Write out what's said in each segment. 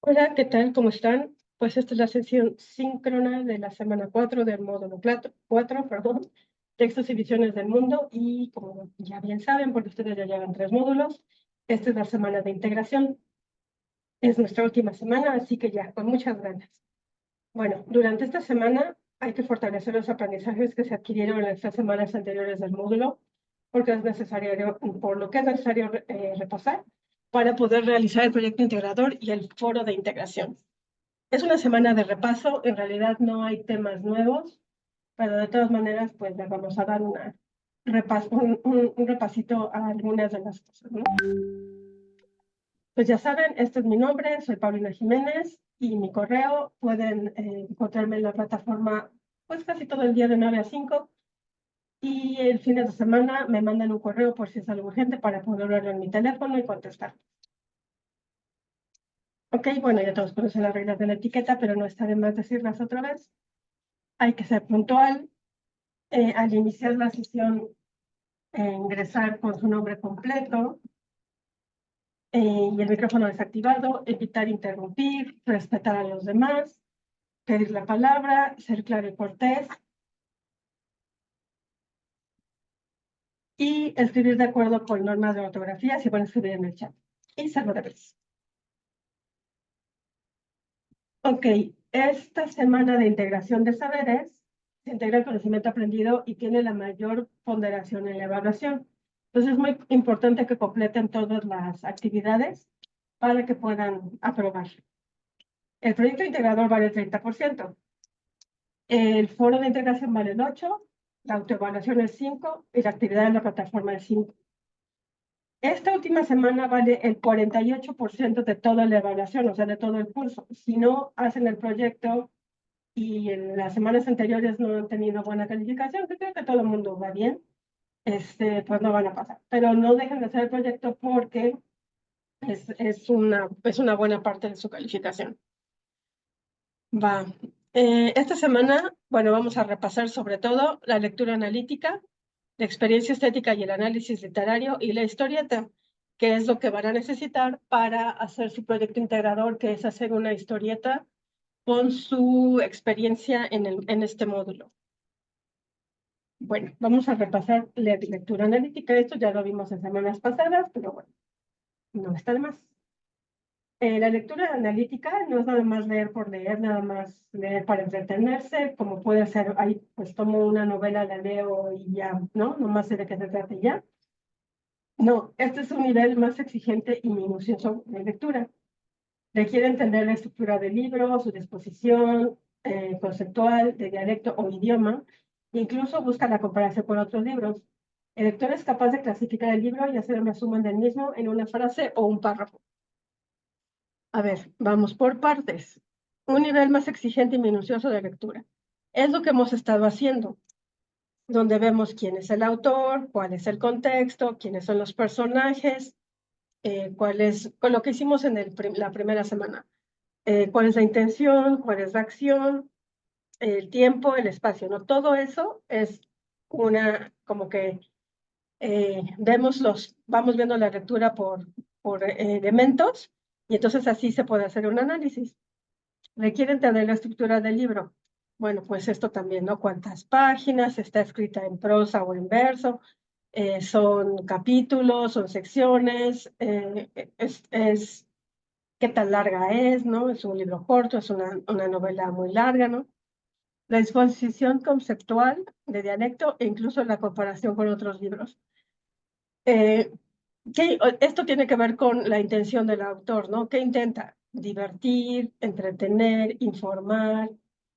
Hola, ¿qué tal? ¿Cómo están? Pues esta es la sesión síncrona de la semana 4 del módulo 4, perdón, textos y visiones del mundo. Y como ya bien saben, porque ustedes ya llevan 3 módulos, esta es la semana de integración. Es nuestra última semana, así que ya, con muchas ganas. Bueno, durante esta semana hay que fortalecer los aprendizajes que se adquirieron en estas semanas anteriores del módulo, porque es necesario, por lo que es necesario repasar para poder realizar el proyecto integrador y el foro de integración. Es una semana de repaso, en realidad no hay temas nuevos, pero de todas maneras, pues le vamos a dar un repasito a algunas de las cosas, ¿no? Pues ya saben, este es mi nombre, soy Paulina Jiménez y mi correo. Pueden encontrarme en la plataforma pues casi todo el día de 9 a 5 y el fin de semana me mandan un correo por si es algo urgente para poder verlo en mi teléfono y contestar. Ok, bueno, ya todos conocen las reglas de la etiqueta, pero no está de más decirlas otra vez. Hay que ser puntual. Al iniciar la sesión, ingresar con su nombre completo y el micrófono desactivado, evitar interrumpir, respetar a los demás, pedir la palabra, ser claro y cortés y escribir de acuerdo con normas de ortografía si van a escribir en el chat. Y ser breves. Ok, esta semana de integración de saberes se integra el conocimiento aprendido y tiene la mayor ponderación en la evaluación. Entonces es muy importante que completen todas las actividades para que puedan aprobar. El proyecto integrador vale el 30%. El foro de integración vale el 8%, la autoevaluación el 5% y la actividad en la plataforma el 5%. Esta última semana vale el 48% de toda la evaluación, o sea, de todo el curso. Si no hacen el proyecto y en las semanas anteriores no han tenido buena calificación, que creo que todo el mundo va bien, pues no van a pasar. Pero no dejen de hacer el proyecto porque es una buena parte de su calificación. Va. Esta semana, bueno, vamos a repasar sobre todo la lectura analítica, la experiencia estética y el análisis literario y la historieta, que es lo que van a necesitar para hacer su proyecto integrador, que es hacer una historieta con su experiencia en este módulo. Bueno, vamos a repasar la lectura analítica. Esto ya lo vimos en semanas pasadas, pero bueno, no está de más. La lectura analítica no es nada más leer por leer, nada más leer para entretenerse, como puede ser, ahí pues tomo una novela, la leo y ya, ¿no? Nomás sé de qué se trata y ya. No, este es un nivel más exigente y minucioso de lectura. Requiere entender la estructura del libro, su disposición conceptual, de dialecto o idioma, e incluso busca la comparación con otros libros. El lector es capaz de clasificar el libro y hacer un resumen del mismo en una frase o un párrafo. A ver, vamos por partes. Un nivel más exigente y minucioso de lectura. Es lo que hemos estado haciendo, donde vemos quién es el autor, cuál es el contexto, quiénes son los personajes, con lo que hicimos en la primera semana. Cuál es la intención, cuál es la acción, el tiempo, el espacio, ¿no? Todo eso es como que vamos viendo la lectura por elementos y entonces así se puede hacer un análisis. Requiere entender la estructura del libro. Bueno, pues esto también, ¿no? ¿Cuántas páginas? ¿Está escrita en prosa o en verso? ¿Son capítulos? ¿Son secciones? ¿Qué tan larga es? ¿No? ¿Es un libro corto? ¿Es una novela muy larga? ¿No? La exposición conceptual de dialecto e incluso la comparación con otros libros. Esto tiene que ver con la intención del autor, ¿no? ¿Qué intenta? Divertir, entretener, informar,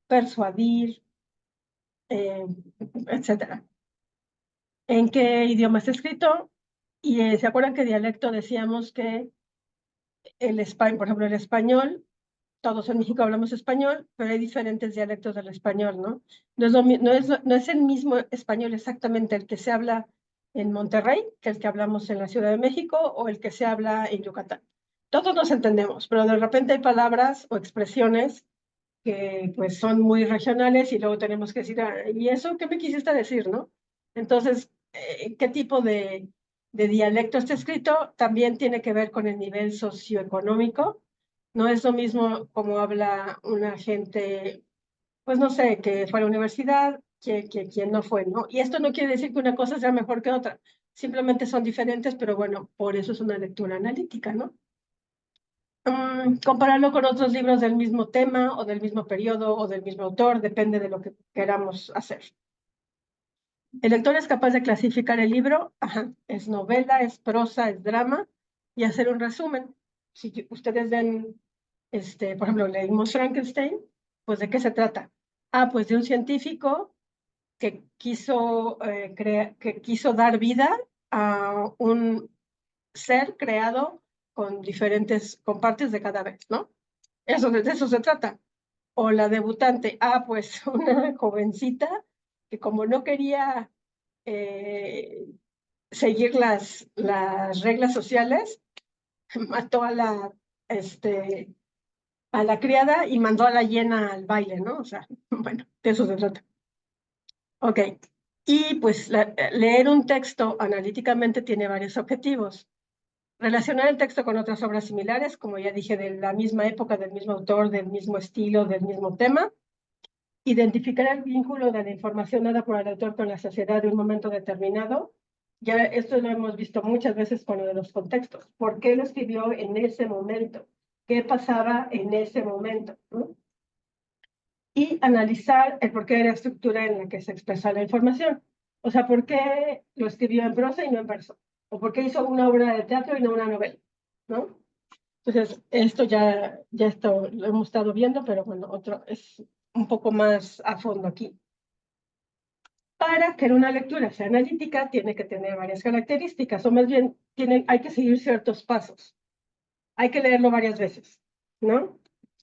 persuadir, eh, etcétera. ¿En qué idioma está escrito? Y ¿se acuerdan que dialecto decíamos que por ejemplo, el español, todos en México hablamos español, pero hay diferentes dialectos del español, ¿no? No es el mismo español exactamente el que se habla en Monterrey que el que hablamos en la Ciudad de México o el que se habla en Yucatán. Todos nos entendemos, pero de repente hay palabras o expresiones que pues son muy regionales y luego tenemos que decir, ¿y eso qué me quisiste decir, no? Entonces, ¿qué tipo de dialecto está escrito? También tiene que ver con el nivel socioeconómico No es lo mismo como habla una gente, pues no sé, que fue a la universidad, que quien no fue, ¿no? Y esto no quiere decir que una cosa sea mejor que otra, simplemente son diferentes, pero bueno, por eso es una lectura analítica, ¿no? Compararlo con otros libros del mismo tema o del mismo periodo o del mismo autor, depende de lo que queramos hacer. El lector es capaz de clasificar el libro, es novela, es prosa, es drama, y hacer un resumen. Si ustedes ven, por ejemplo, leímos Frankenstein, pues ¿de qué se trata? Pues de un científico que quiso dar vida a un ser creado con partes de cadáver, ¿no? De eso se trata. O la debutante, pues una jovencita que como no quería eh, seguir las reglas sociales, mató a la criada y mandó a la hiena al baile, ¿no? O sea, bueno, de eso se trata. Ok, y pues leer un texto analíticamente tiene varios objetivos. Relacionar el texto con otras obras similares, como ya dije, de la misma época, del mismo autor, del mismo estilo, del mismo tema. Identificar el vínculo de la información dada por el autor con la sociedad de un momento determinado. Ya esto lo hemos visto muchas veces con lo de los contextos. ¿Por qué lo escribió en ese momento? ¿Qué pasaba en ese momento? ¿No? Y analizar el porqué de la estructura en la que se expresa la información. O sea, ¿por qué lo escribió en prosa y no en verso? ¿O por qué hizo una obra de teatro y no una novela? ¿No? Entonces, esto esto lo hemos estado viendo, pero bueno, otro es un poco más a fondo aquí. Para que una lectura sea analítica, tiene que tener varias características, o más bien hay que seguir ciertos pasos. Hay que leerlo varias veces, ¿no?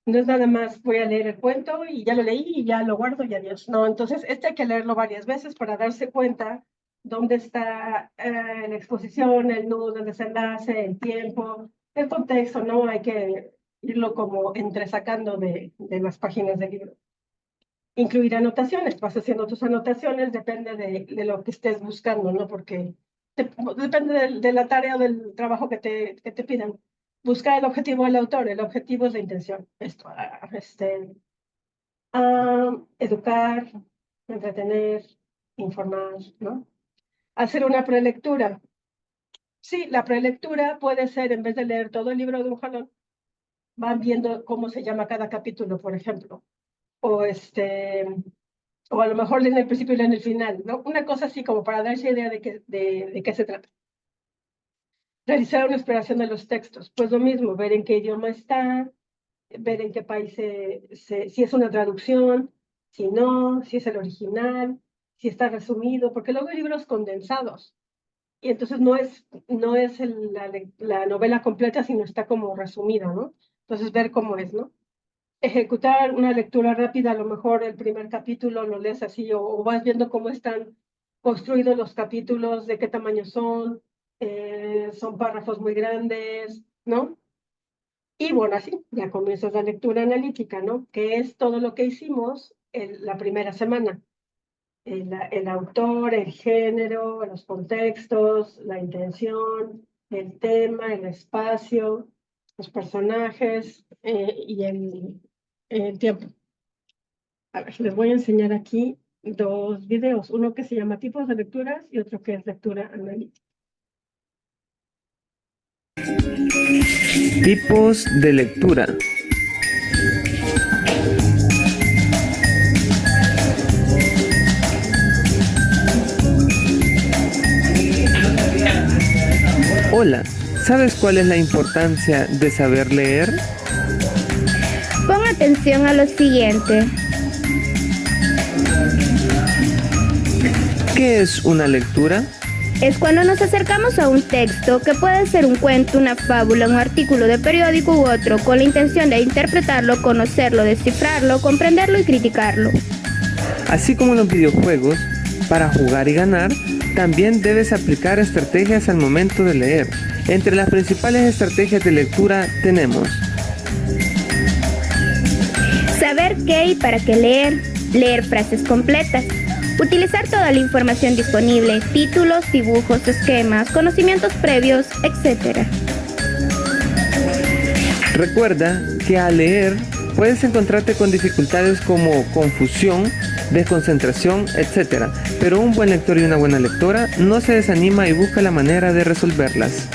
No es nada más voy a leer el cuento y ya lo leí y ya lo guardo y adiós. No, entonces hay que leerlo varias veces para darse cuenta dónde está la exposición, el nudo, el desenlace, el tiempo, el contexto, ¿no? Hay que irlo como entresacando de las páginas del libro. Incluir anotaciones, vas haciendo tus anotaciones, depende de lo que estés buscando, ¿no? Porque depende de la tarea o del trabajo que te pidan. Buscar el objetivo del autor, el objetivo es la intención. Esto, educar, entretener, informar, ¿no? Hacer una prelectura. Sí, la prelectura puede ser, en vez de leer todo el libro de un jalón, van viendo cómo se llama cada capítulo, por ejemplo. O o a lo mejor leen el principio y leen el final, ¿no? Una cosa así como para darse idea de qué se trata. Realizar una exploración de los textos, pues lo mismo, ver en qué idioma está, ver en qué país si es una traducción, si no, si es el original, si está resumido, porque luego hay libros condensados, y entonces no es la novela completa, sino está como resumida, ¿no? Entonces ver cómo es, ¿no? Ejecutar una lectura rápida, a lo mejor el primer capítulo lo lees así o vas viendo cómo están construidos los capítulos, de qué tamaño son párrafos muy grandes, ¿no? Y bueno, así ya comienzas la lectura analítica, ¿no? Que es todo lo que hicimos la primera semana. El autor, el género, los contextos, la intención, el tema, el espacio, los personajes y el tiempo. A ver, les voy a enseñar aquí dos videos, uno que se llama tipos de lecturas y otro que es lectura analítica. Tipos de lectura. Hola, ¿sabes cuál es la importancia de saber leer? Pon atención a lo siguiente. ¿Qué es una lectura? Es cuando nos acercamos a un texto, que puede ser un cuento, una fábula, un artículo de periódico u otro, con la intención de interpretarlo, conocerlo, descifrarlo, comprenderlo y criticarlo. Así como en los videojuegos, para jugar y ganar, también debes aplicar estrategias al momento de leer. Entre las principales estrategias de lectura tenemos: saber qué y para qué leer, leer frases completas, utilizar toda la información disponible, títulos, dibujos, esquemas, conocimientos previos, etc. Recuerda que al leer puedes encontrarte con dificultades como confusión, desconcentración, etc. Pero un buen lector y una buena lectora no se desanima y busca la manera de resolverlas.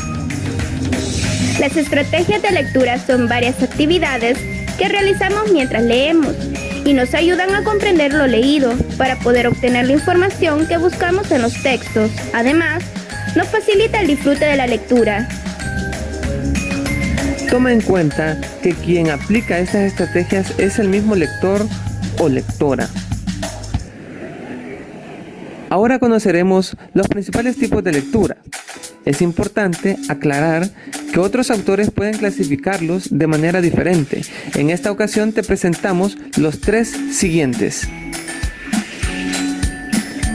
Las estrategias de lectura son varias actividades que realizamos mientras leemos y nos ayudan a comprender lo leído para poder obtener la información que buscamos en los textos. Además, nos facilita el disfrute de la lectura. Toma en cuenta que quien aplica estas estrategias es el mismo lector o lectora. Ahora conoceremos los principales tipos de lectura. Es importante aclarar que otros autores pueden clasificarlos de manera diferente. En esta ocasión te presentamos los 3 siguientes.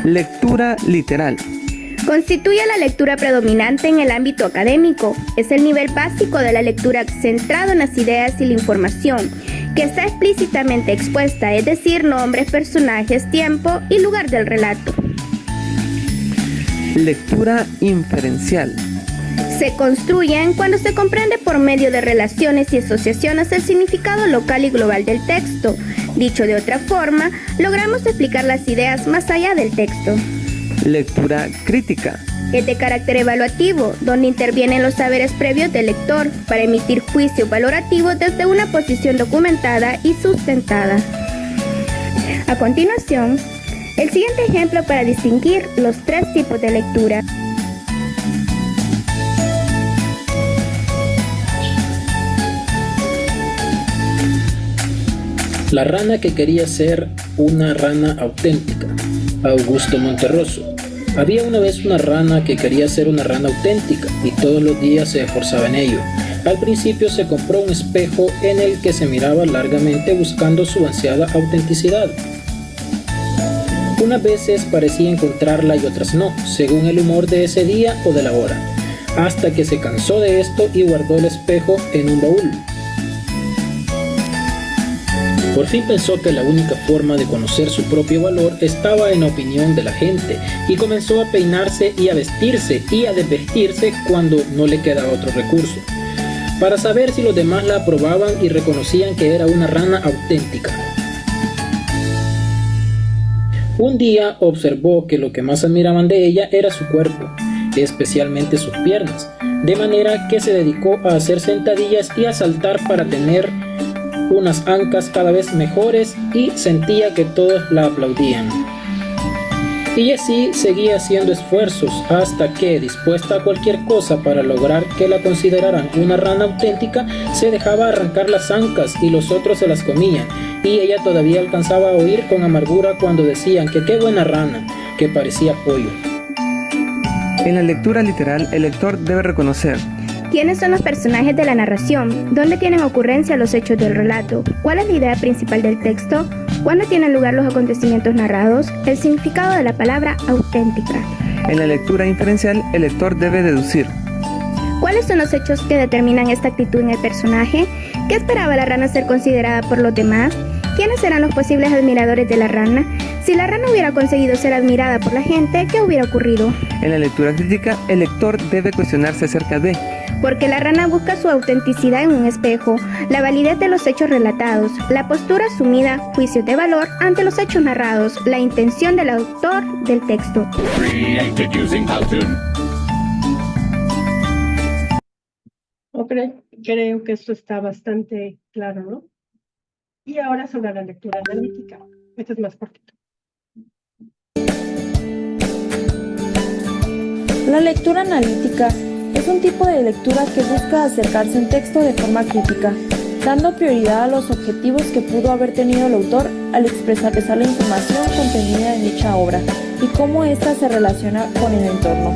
Lectura literal. Constituye la lectura predominante en el ámbito académico. Es el nivel básico de la lectura centrado en las ideas y la información, que está explícitamente expuesta, es decir, nombres, personajes, tiempo y lugar del relato. Lectura inferencial. Se construyen cuando se comprende por medio de relaciones y asociaciones el significado local y global del texto. Dicho de otra forma, logramos explicar las ideas más allá del texto. Lectura crítica. Es de carácter evaluativo, donde intervienen los saberes previos del lector para emitir juicios valorativos desde una posición documentada y sustentada. A continuación, el siguiente ejemplo para distinguir los 3 tipos de lectura. La rana que quería ser una rana auténtica. Augusto Monterroso. Había una vez una rana que quería ser una rana auténtica y todos los días se esforzaba en ello. Al principio se compró un espejo en el que se miraba largamente buscando su ansiada autenticidad. Unas veces parecía encontrarla y otras no, según el humor de ese día o de la hora, hasta que se cansó de esto y guardó el espejo en un baúl. Por fin pensó que la única forma de conocer su propio valor estaba en la opinión de la gente y comenzó a peinarse y a vestirse y a desvestirse cuando no le quedaba otro recurso, para saber si los demás la aprobaban y reconocían que era una rana auténtica. Un día observó que lo que más admiraban de ella era su cuerpo, especialmente sus piernas, de manera que se dedicó a hacer sentadillas y a saltar para tener unas ancas cada vez mejores y sentía que todos la aplaudían. Y así seguía haciendo esfuerzos hasta que, dispuesta a cualquier cosa para lograr que la consideraran una rana auténtica, se dejaba arrancar las ancas y los otros se las comían, y ella todavía alcanzaba a oír con amargura cuando decían que qué buena rana, que parecía pollo. En la lectura literal, el lector debe reconocer ¿quiénes son los personajes de la narración? ¿Dónde tienen ocurrencia los hechos del relato? ¿Cuál es la idea principal del texto? ¿Cuándo tienen lugar los acontecimientos narrados? El significado de la palabra auténtica. En la lectura inferencial, el lector debe deducir ¿cuáles son los hechos que determinan esta actitud en el personaje? ¿Qué esperaba la rana ser considerada por los demás? ¿Quiénes eran los posibles admiradores de la rana? Si la rana hubiera conseguido ser admirada por la gente, ¿qué hubiera ocurrido? En la lectura crítica, el lector debe cuestionarse acerca de porque la rana busca su autenticidad en un espejo, la validez de los hechos relatados, la postura asumida, juicios de valor ante los hechos narrados, la intención del autor del texto. Creo que esto está bastante claro, ¿no? Y ahora sobre la lectura analítica. Este es más cortito. La lectura analítica es un tipo de lectura que busca acercarse a un texto de forma crítica, dando prioridad a los objetivos que pudo haber tenido el autor al expresar la información contenida en dicha obra y cómo ésta se relaciona con el entorno.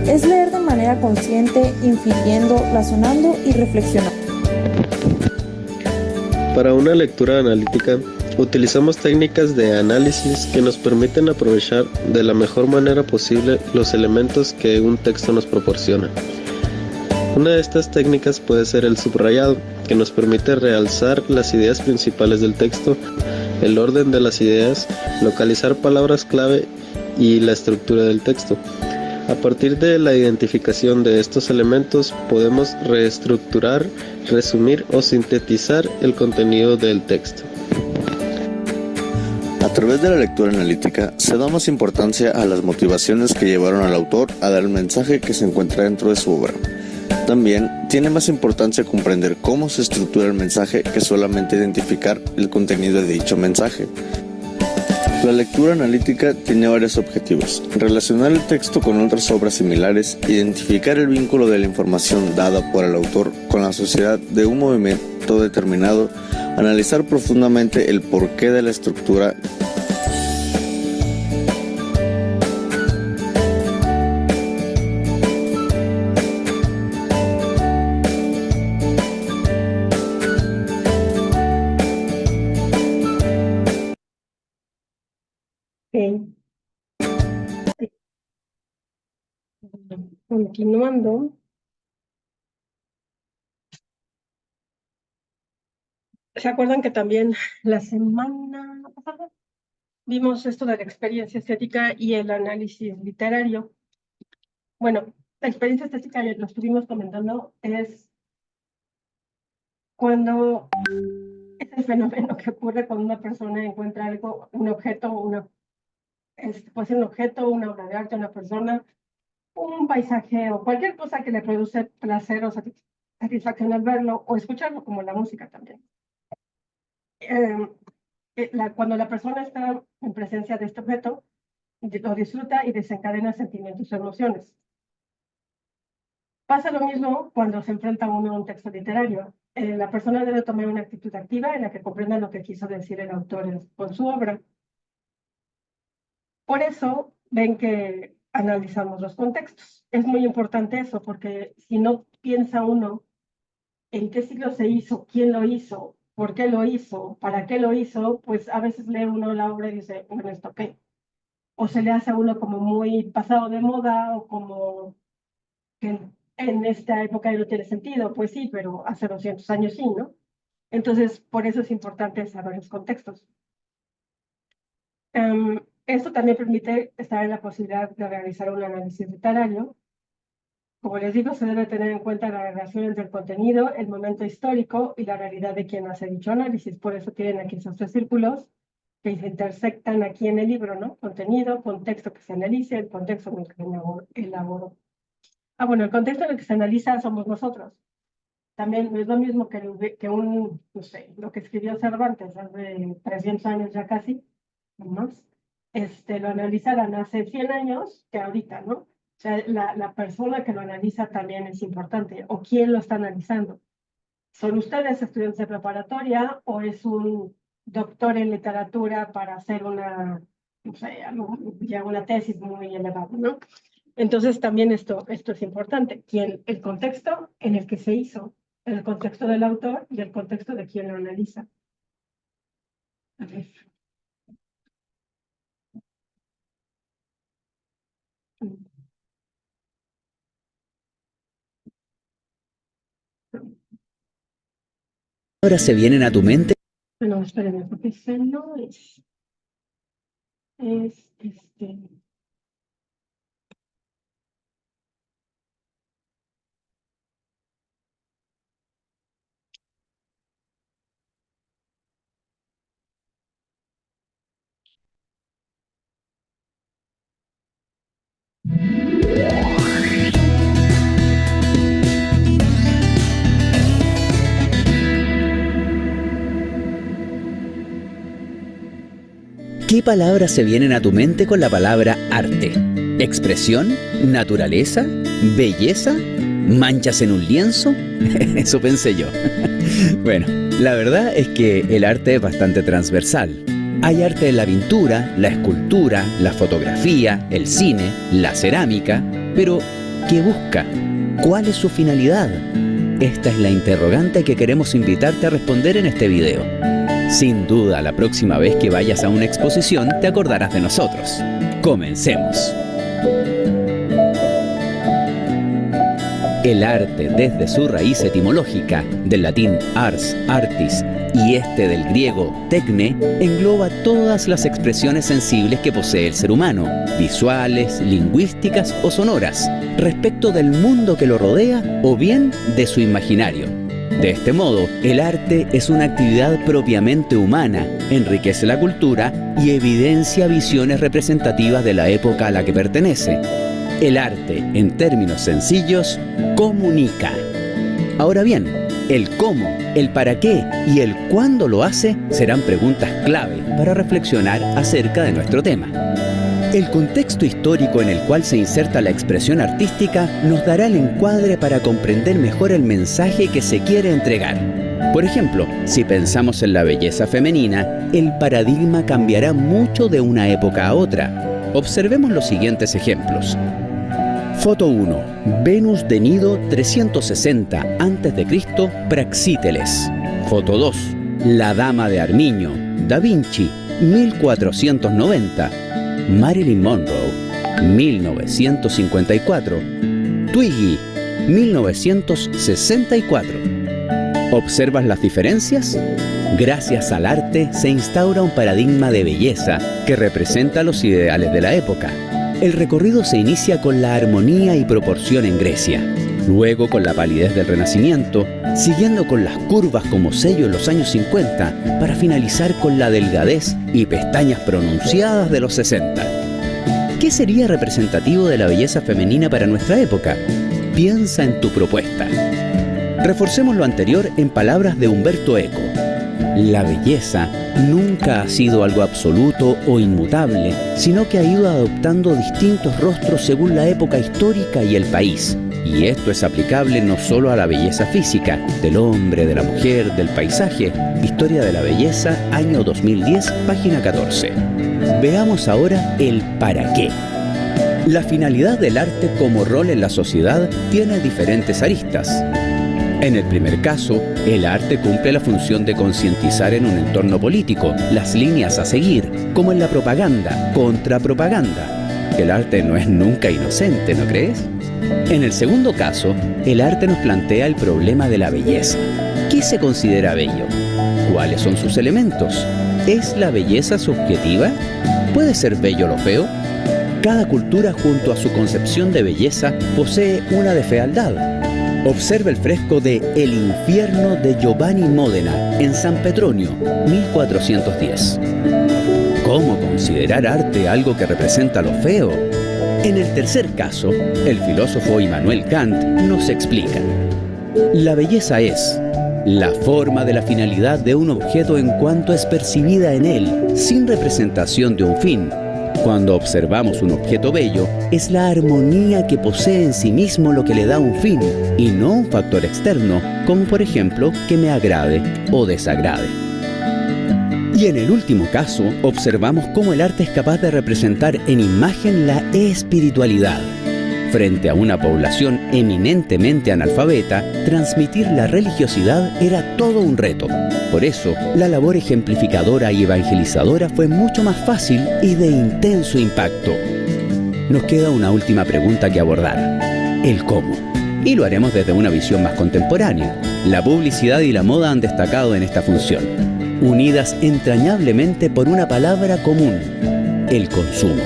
Es leer de manera consciente, infiriendo, razonando y reflexionando. Para una lectura analítica, utilizamos técnicas de análisis que nos permiten aprovechar de la mejor manera posible los elementos que un texto nos proporciona. Una de estas técnicas puede ser el subrayado, que nos permite realzar las ideas principales del texto, el orden de las ideas, localizar palabras clave y la estructura del texto. A partir de la identificación de estos elementos podemos reestructurar, resumir o sintetizar el contenido del texto. A través de la lectura analítica se da más importancia a las motivaciones que llevaron al autor a dar el mensaje que se encuentra dentro de su obra. También tiene más importancia comprender cómo se estructura el mensaje que solamente identificar el contenido de dicho mensaje. La lectura analítica tiene varios objetivos: relacionar el texto con otras obras similares, identificar el vínculo de la información dada por el autor con la sociedad de un movimiento determinado, analizar profundamente el porqué de la estructura. Ok. Continuando. ¿Se acuerdan que también la semana pasada vimos esto de la experiencia estética y el análisis literario? Bueno, la experiencia estética, ya lo estuvimos comentando, es cuando es el fenómeno que ocurre cuando una persona encuentra algo, un objeto, puede ser un objeto, una obra de arte, una persona, un paisaje o cualquier cosa que le produce placer o satisfacción al verlo o escucharlo, como la música también. Cuando la persona está en presencia de este objeto, lo disfruta y desencadena sentimientos o emociones. Pasa lo mismo cuando se enfrenta uno a un texto literario. La persona debe tomar una actitud activa en la que comprenda lo que quiso decir el autor con su obra. Por eso ven que analizamos los contextos. Es muy importante eso, porque si no piensa uno en qué siglo se hizo, quién lo hizo, por qué lo hizo, para qué lo hizo, pues a veces lee uno la obra y dice, bueno, ¿esto qué? O se le hace a uno como muy pasado de moda o como que en esta época no tiene sentido. Pues sí, pero hace 200 años sí, ¿no? Entonces, por eso es importante saber los contextos. Esto también permite estar en la posibilidad de realizar un análisis literario. Como les digo, se debe tener en cuenta la relación entre el contenido, el momento histórico y la realidad de quien hace dicho análisis. Por eso tienen aquí esos tres círculos que se intersectan aquí en el libro, ¿no? Contenido, contexto que se analice, el contexto en el que elaboro. Bueno, el contexto en el que se analiza somos nosotros. También no es lo mismo que no sé, lo que escribió Cervantes hace 300 años ya casi, más, lo analizaran hace 100 años que ahorita, ¿no? O sea, la persona que lo analiza también es importante, o quién lo está analizando. ¿Son ustedes estudiantes de preparatoria o es un doctor en literatura para hacer una, no sé, ya una tesis muy elevada, ¿no? Entonces también esto es importante, el contexto en el que se hizo, el contexto del autor y el contexto de quien lo analiza. A ver. Ahora se vienen a tu mente. No, espérenme, porque ese no es. Es ¿Qué palabras se vienen a tu mente con la palabra arte? ¿Expresión? ¿Naturaleza? ¿Belleza? ¿Manchas en un lienzo? Eso pensé yo. Bueno, la verdad es que el arte es bastante transversal. Hay arte en la pintura, la escultura, la fotografía, el cine, la cerámica. Pero, ¿qué busca? ¿Cuál es su finalidad? Esta es la interrogante que queremos invitarte a responder en este video. Sin duda, la próxima vez que vayas a una exposición te acordarás de nosotros. ¡Comencemos! El arte, desde su raíz etimológica, del latín ars, artis, y del griego tecne, engloba todas las expresiones sensibles que posee el ser humano, visuales, lingüísticas o sonoras, respecto del mundo que lo rodea o bien de su imaginario. De este modo, el arte es una actividad propiamente humana, enriquece la cultura y evidencia visiones representativas de la época a la que pertenece. El arte, en términos sencillos, comunica. Ahora bien, el cómo, el para qué y el cuándo lo hace serán preguntas clave para reflexionar acerca de nuestro tema. El contexto histórico en el cual se inserta la expresión artística nos dará el encuadre para comprender mejor el mensaje que se quiere entregar. Por ejemplo, si pensamos en la belleza femenina, el paradigma cambiará mucho de una época a otra. Observemos los siguientes ejemplos. Foto 1. Venus de Nido 360 a.C. Praxíteles. Foto 2. La Dama de Armiño, Da Vinci, 1490. Marilyn Monroe, 1954. Twiggy, 1964. ¿Observas las diferencias? Gracias al arte se instaura un paradigma de belleza que representa los ideales de la época. El recorrido se inicia con la armonía y proporción en Grecia, luego con la palidez del Renacimiento, siguiendo con las curvas como sello en los años 50, para finalizar con la delgadez y pestañas pronunciadas de los 60. ¿Qué sería representativo de la belleza femenina para nuestra época? Piensa en tu propuesta. Reforcemos lo anterior en palabras de Umberto Eco. La belleza nunca ha sido algo absoluto o inmutable, sino que ha ido adoptando distintos rostros según la época histórica y el país. Y esto es aplicable no solo a la belleza física, del hombre, de la mujer, del paisaje. Historia de la Belleza, año 2010, página 14. Veamos ahora el para qué. La finalidad del arte como rol en la sociedad tiene diferentes aristas. En el primer caso, el arte cumple la función de concientizar en un entorno político las líneas a seguir, como en la propaganda, contrapropaganda. El arte no es nunca inocente, ¿no crees? En el segundo caso, el arte nos plantea el problema de la belleza. ¿Qué se considera bello? ¿Cuáles son sus elementos? ¿Es la belleza subjetiva? ¿Puede ser bello lo feo? Cada cultura, junto a su concepción de belleza, posee una de fealdad. Observa el fresco de El infierno de Giovanni Modena en San Petronio, 1410. ¿Cómo considerar arte algo que representa lo feo? En el tercer caso, el filósofo Immanuel Kant nos explica. La belleza es la forma de la finalidad de un objeto en cuanto es percibida en él, sin representación de un fin. Cuando observamos un objeto bello, es la armonía que posee en sí mismo lo que le da un fin, y no un factor externo, como por ejemplo que me agrade o desagrade. Y en el último caso, observamos cómo el arte es capaz de representar en imagen la espiritualidad. Frente a una población eminentemente analfabeta, transmitir la religiosidad era todo un reto. Por eso, la labor ejemplificadora y evangelizadora fue mucho más fácil y de intenso impacto. Nos queda una última pregunta que abordar: el cómo. Y lo haremos desde una visión más contemporánea. La publicidad y la moda han destacado en esta función, unidas entrañablemente por una palabra común: el consumo.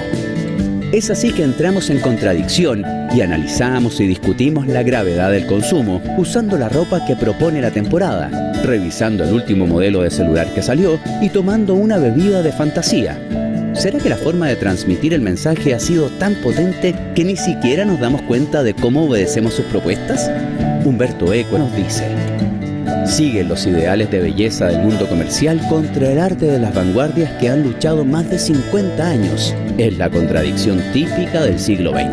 Es así que entramos en contradicción y analizamos y discutimos la gravedad del consumo, usando la ropa que propone la temporada, revisando el último modelo de celular que salió y tomando una bebida de fantasía. ¿Será que la forma de transmitir el mensaje ha sido tan potente que ni siquiera nos damos cuenta de cómo obedecemos sus propuestas? Umberto Eco nos dice: siguen los ideales de belleza del mundo comercial contra el arte de las vanguardias que han luchado más de 50 años. Es la contradicción típica del siglo XX.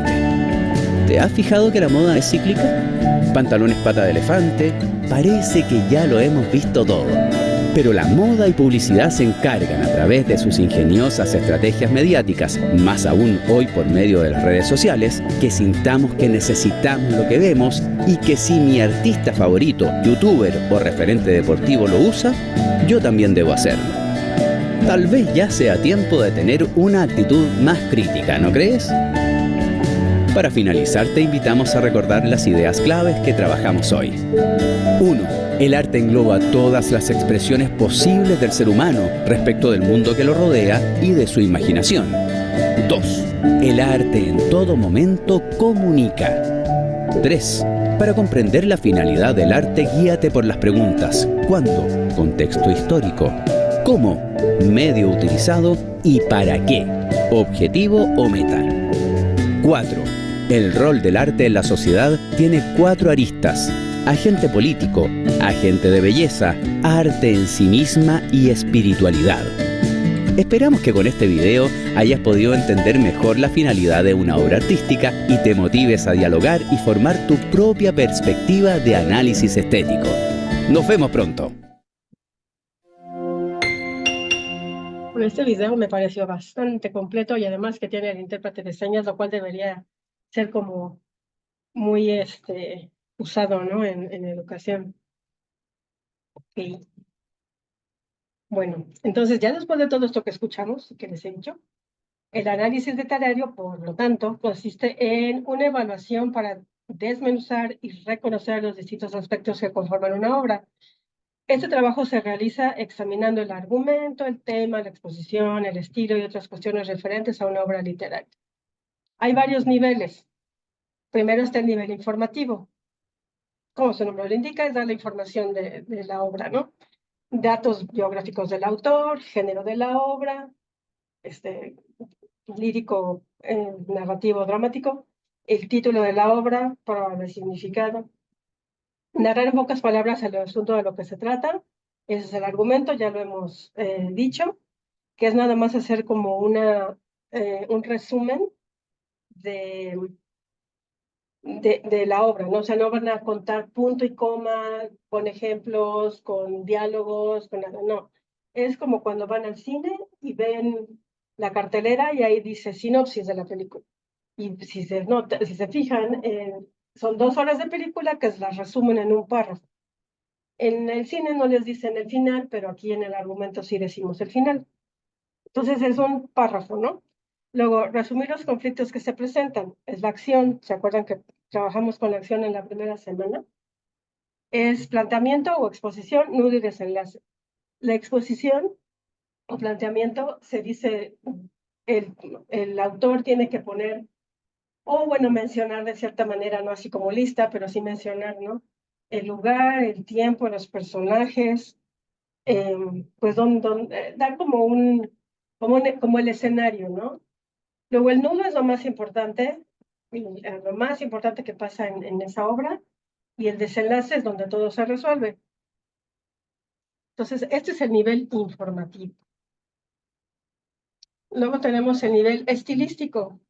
¿Te has fijado que la moda es cíclica? Pantalones pata de elefante, parece que ya lo hemos visto todo. Pero la moda y publicidad se encargan, a través de sus ingeniosas estrategias mediáticas, más aún hoy por medio de las redes sociales, que sintamos que necesitamos lo que vemos y que si mi artista favorito, youtuber o referente deportivo lo usa, yo también debo hacerlo. Tal vez ya sea tiempo de tener una actitud más crítica, ¿no crees? Para finalizar, te invitamos a recordar las ideas claves que trabajamos hoy. 1. El arte engloba todas las expresiones posibles del ser humano respecto del mundo que lo rodea y de su imaginación. 2. El arte en todo momento comunica. 3. Para comprender la finalidad del arte, guíate por las preguntas: ¿cuándo? Contexto histórico. ¿Cómo? Medio utilizado. ¿Y para qué? Objetivo o meta. 4. El rol del arte en la sociedad tiene 4 aristas: agente político, agente de belleza, arte en sí misma y espiritualidad. Esperamos que con este video hayas podido entender mejor la finalidad de una obra artística y te motives a dialogar y formar tu propia perspectiva de análisis estético. Nos vemos pronto. Bueno, este video me pareció bastante completo y además que tiene el intérprete de señas, lo cual debería ser como muy usado, ¿no? en educación. Ok. Bueno, entonces ya después de todo esto que escuchamos, que les he dicho, el análisis literario, por lo tanto, consiste en una evaluación para desmenuzar y reconocer los distintos aspectos que conforman una obra. Este trabajo se realiza examinando el argumento, el tema, la exposición, el estilo y otras cuestiones referentes a una obra literaria. Hay varios niveles. Primero está el nivel informativo. Como su nombre lo indica, es dar la información de la obra, ¿no? Datos biográficos del autor, género de la obra, lírico, narrativo, dramático, el título de la obra, probable significado. Narrar en pocas palabras el asunto de lo que se trata. Ese es el argumento, ya lo hemos dicho, que es nada más hacer como un resumen de la obra, ¿no? O sea, no van a contar punto y coma, con ejemplos, con diálogos, con nada, no. Es como cuando van al cine y ven la cartelera y ahí dice sinopsis de la película. Y si se fijan, son 2 horas de película que las resumen en un párrafo. En el cine no les dicen el final, pero aquí en el argumento sí decimos el final. Entonces es un párrafo, ¿no? Luego, resumir los conflictos que se presentan. Es la acción. ¿Se acuerdan que trabajamos con la acción en la primera semana? Es planteamiento o exposición, nudo y desenlace. La exposición o planteamiento se dice, el autor tiene que poner, o bueno, mencionar de cierta manera, no así como lista, pero sí mencionar, ¿no? El lugar, el tiempo, los personajes, pues dar como el escenario, ¿no? Luego el nudo es lo más importante que pasa en esa obra, y el desenlace es donde todo se resuelve. Entonces, este es el nivel informativo. Luego tenemos el nivel estilístico.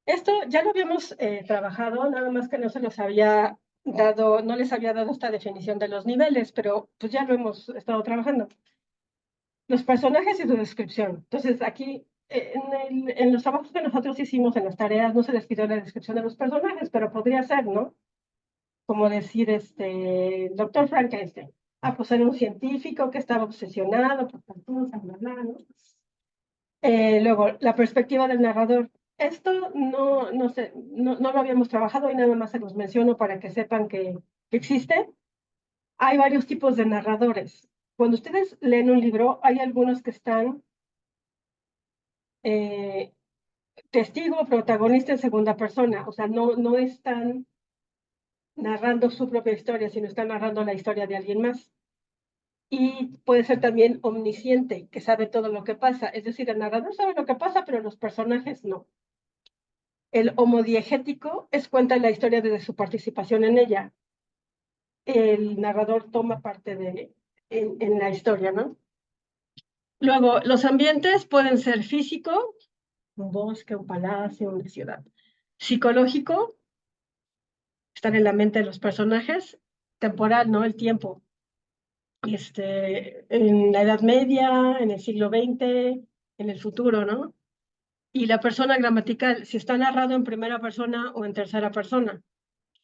Esto ya lo habíamos trabajado, nada más que no les había dado esta definición de los niveles, pero pues ya lo hemos estado trabajando. Los personajes y su descripción. Entonces, aquí, en los trabajos que nosotros hicimos, en las tareas, no se les pidió la descripción de los personajes, pero podría ser, ¿no? Como decir, Dr. Frankenstein. Pues era un científico que estaba obsesionado por tal cosa, bla, bla, ¿no? Luego, la perspectiva del narrador. Esto no lo habíamos trabajado y nada más se los menciono para que sepan que existe. Hay varios tipos de narradores. Cuando ustedes leen un libro, hay algunos que están testigo, protagonista en segunda persona. O sea, no están narrando su propia historia, sino están narrando la historia de alguien más. Y puede ser también omnisciente, que sabe todo lo que pasa. Es decir, el narrador sabe lo que pasa, pero los personajes no. El homodiegético cuenta la historia desde su participación en ella. El narrador toma parte en la historia, ¿no? Luego, los ambientes pueden ser físico, un bosque, un palacio, una ciudad. Psicológico, estar en la mente de los personajes. Temporal, ¿no? El tiempo. En la Edad Media, en el siglo XX, en el futuro, ¿no? Y la persona gramatical, si está narrado en primera persona o en tercera persona.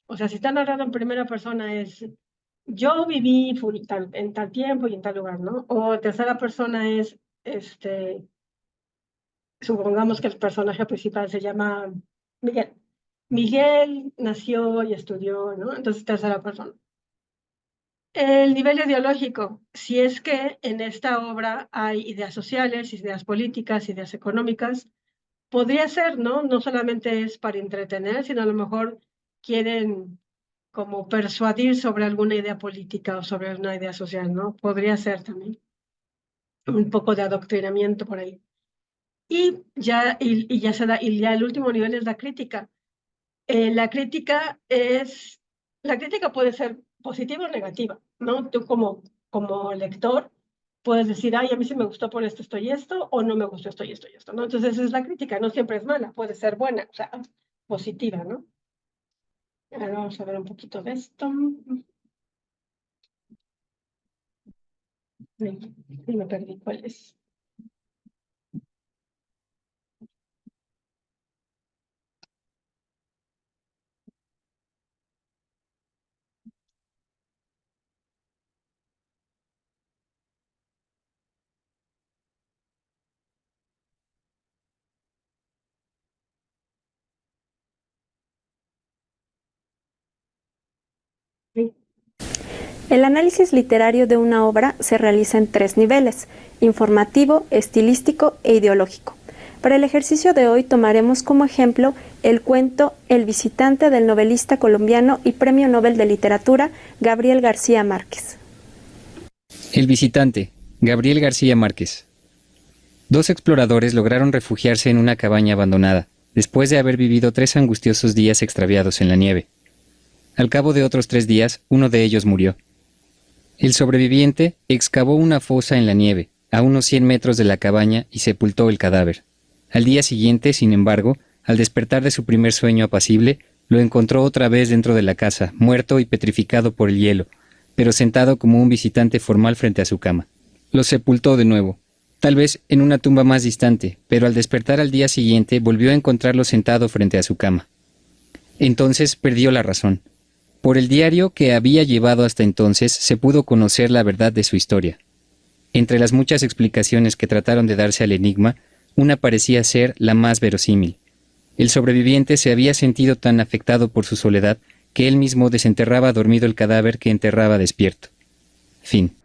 O sea, si está narrado en primera persona es yo viví en tal tiempo y en tal lugar, ¿no? O en tercera persona supongamos que el personaje principal se llama Miguel. Miguel nació y estudió, ¿no? Entonces, tercera persona. El nivel ideológico, si es que en esta obra hay ideas sociales, ideas políticas, ideas económicas, podría ser, ¿no? No solamente es para entretener, sino a lo mejor quieren como persuadir sobre alguna idea política o sobre una idea social, ¿no? Podría ser también un poco de adoctrinamiento por ahí. Y ya se da, y ya el último nivel es la crítica. La crítica puede ser positiva o negativa, ¿no? Tú como lector puedes decir, ay, a mí sí me gustó por esto, esto y esto, o no me gustó esto y esto y esto, ¿no? Entonces es la crítica, no siempre es mala, puede ser buena, o sea, positiva, ¿no? Ahora vamos a ver un poquito de esto. Sí, me perdí, ¿cuál es? Sí. El análisis literario de una obra se realiza en 3 niveles: informativo, estilístico e ideológico. Para el ejercicio de hoy tomaremos como ejemplo el cuento El visitante del novelista colombiano y Premio Nobel de Literatura Gabriel García Márquez. El visitante, Gabriel García Márquez. 2 exploradores lograron refugiarse en una cabaña abandonada, después de haber vivido 3 angustiosos días extraviados en la nieve. Al cabo de otros 3 días, uno de ellos murió. El sobreviviente excavó una fosa en la nieve, a unos 100 metros de la cabaña, y sepultó el cadáver. Al día siguiente, sin embargo, al despertar de su primer sueño apacible, lo encontró otra vez dentro de la casa, muerto y petrificado por el hielo, pero sentado como un visitante formal frente a su cama. Lo sepultó de nuevo, tal vez en una tumba más distante, pero al despertar al día siguiente volvió a encontrarlo sentado frente a su cama. Entonces perdió la razón. Por el diario que había llevado hasta entonces se pudo conocer la verdad de su historia. Entre las muchas explicaciones que trataron de darse al enigma, una parecía ser la más verosímil. El sobreviviente se había sentido tan afectado por su soledad que él mismo desenterraba dormido el cadáver que enterraba despierto. Fin.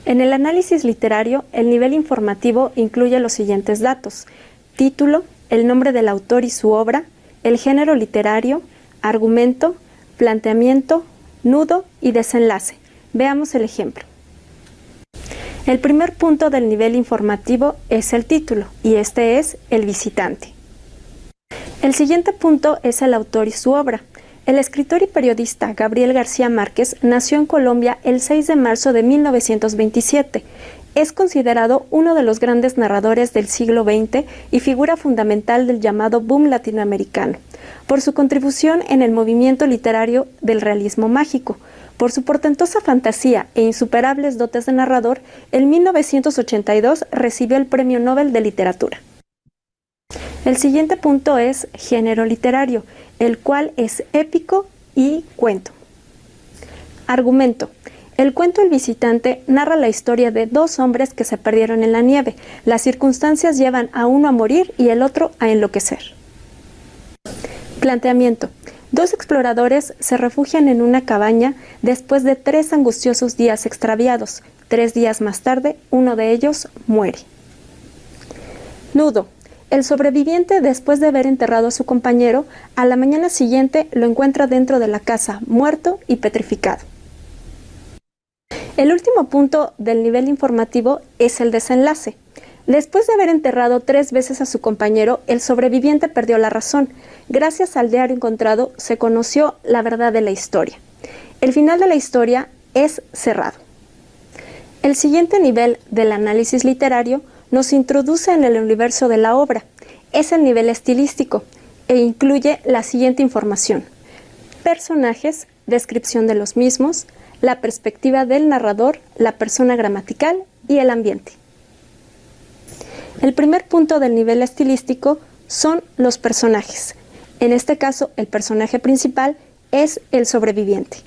En el análisis literario, el nivel informativo incluye los siguientes datos: título, el nombre del autor y su obra, el género literario, argumento, planteamiento, nudo y desenlace. Veamos el ejemplo. El primer punto del nivel informativo es el título, y este es El visitante. El siguiente punto es el autor y su obra. El escritor y periodista Gabriel García Márquez nació en Colombia el 6 de marzo de 1927. Es considerado uno de los grandes narradores del siglo XX y figura fundamental del llamado boom latinoamericano, por su contribución en el movimiento literario del realismo mágico. Por su portentosa fantasía e insuperables dotes de narrador, en 1982 recibió el Premio Nobel de Literatura. El siguiente punto es género literario, el cual es épico y cuento. Argumento. El cuento El visitante narra la historia de 2 hombres que se perdieron en la nieve. Las circunstancias llevan a uno a morir y el otro a enloquecer. Planteamiento. 2 exploradores se refugian en una cabaña después de 3 angustiosos días extraviados. 3 días más tarde, uno de ellos muere. Nudo. El sobreviviente, después de haber enterrado a su compañero, a la mañana siguiente lo encuentra dentro de la casa, muerto y petrificado. El último punto del nivel informativo es el desenlace. Después de haber enterrado 3 veces a su compañero, el sobreviviente perdió la razón. Gracias al diario encontrado, se conoció la verdad de la historia. El final de la historia es cerrado. El siguiente nivel del análisis literario nos introduce en el universo de la obra. Es el nivel estilístico e incluye la siguiente información: personajes, descripción de los mismos, la perspectiva del narrador, la persona gramatical y el ambiente. El primer punto del nivel estilístico son los personajes. En este caso, el personaje principal es el sobreviviente.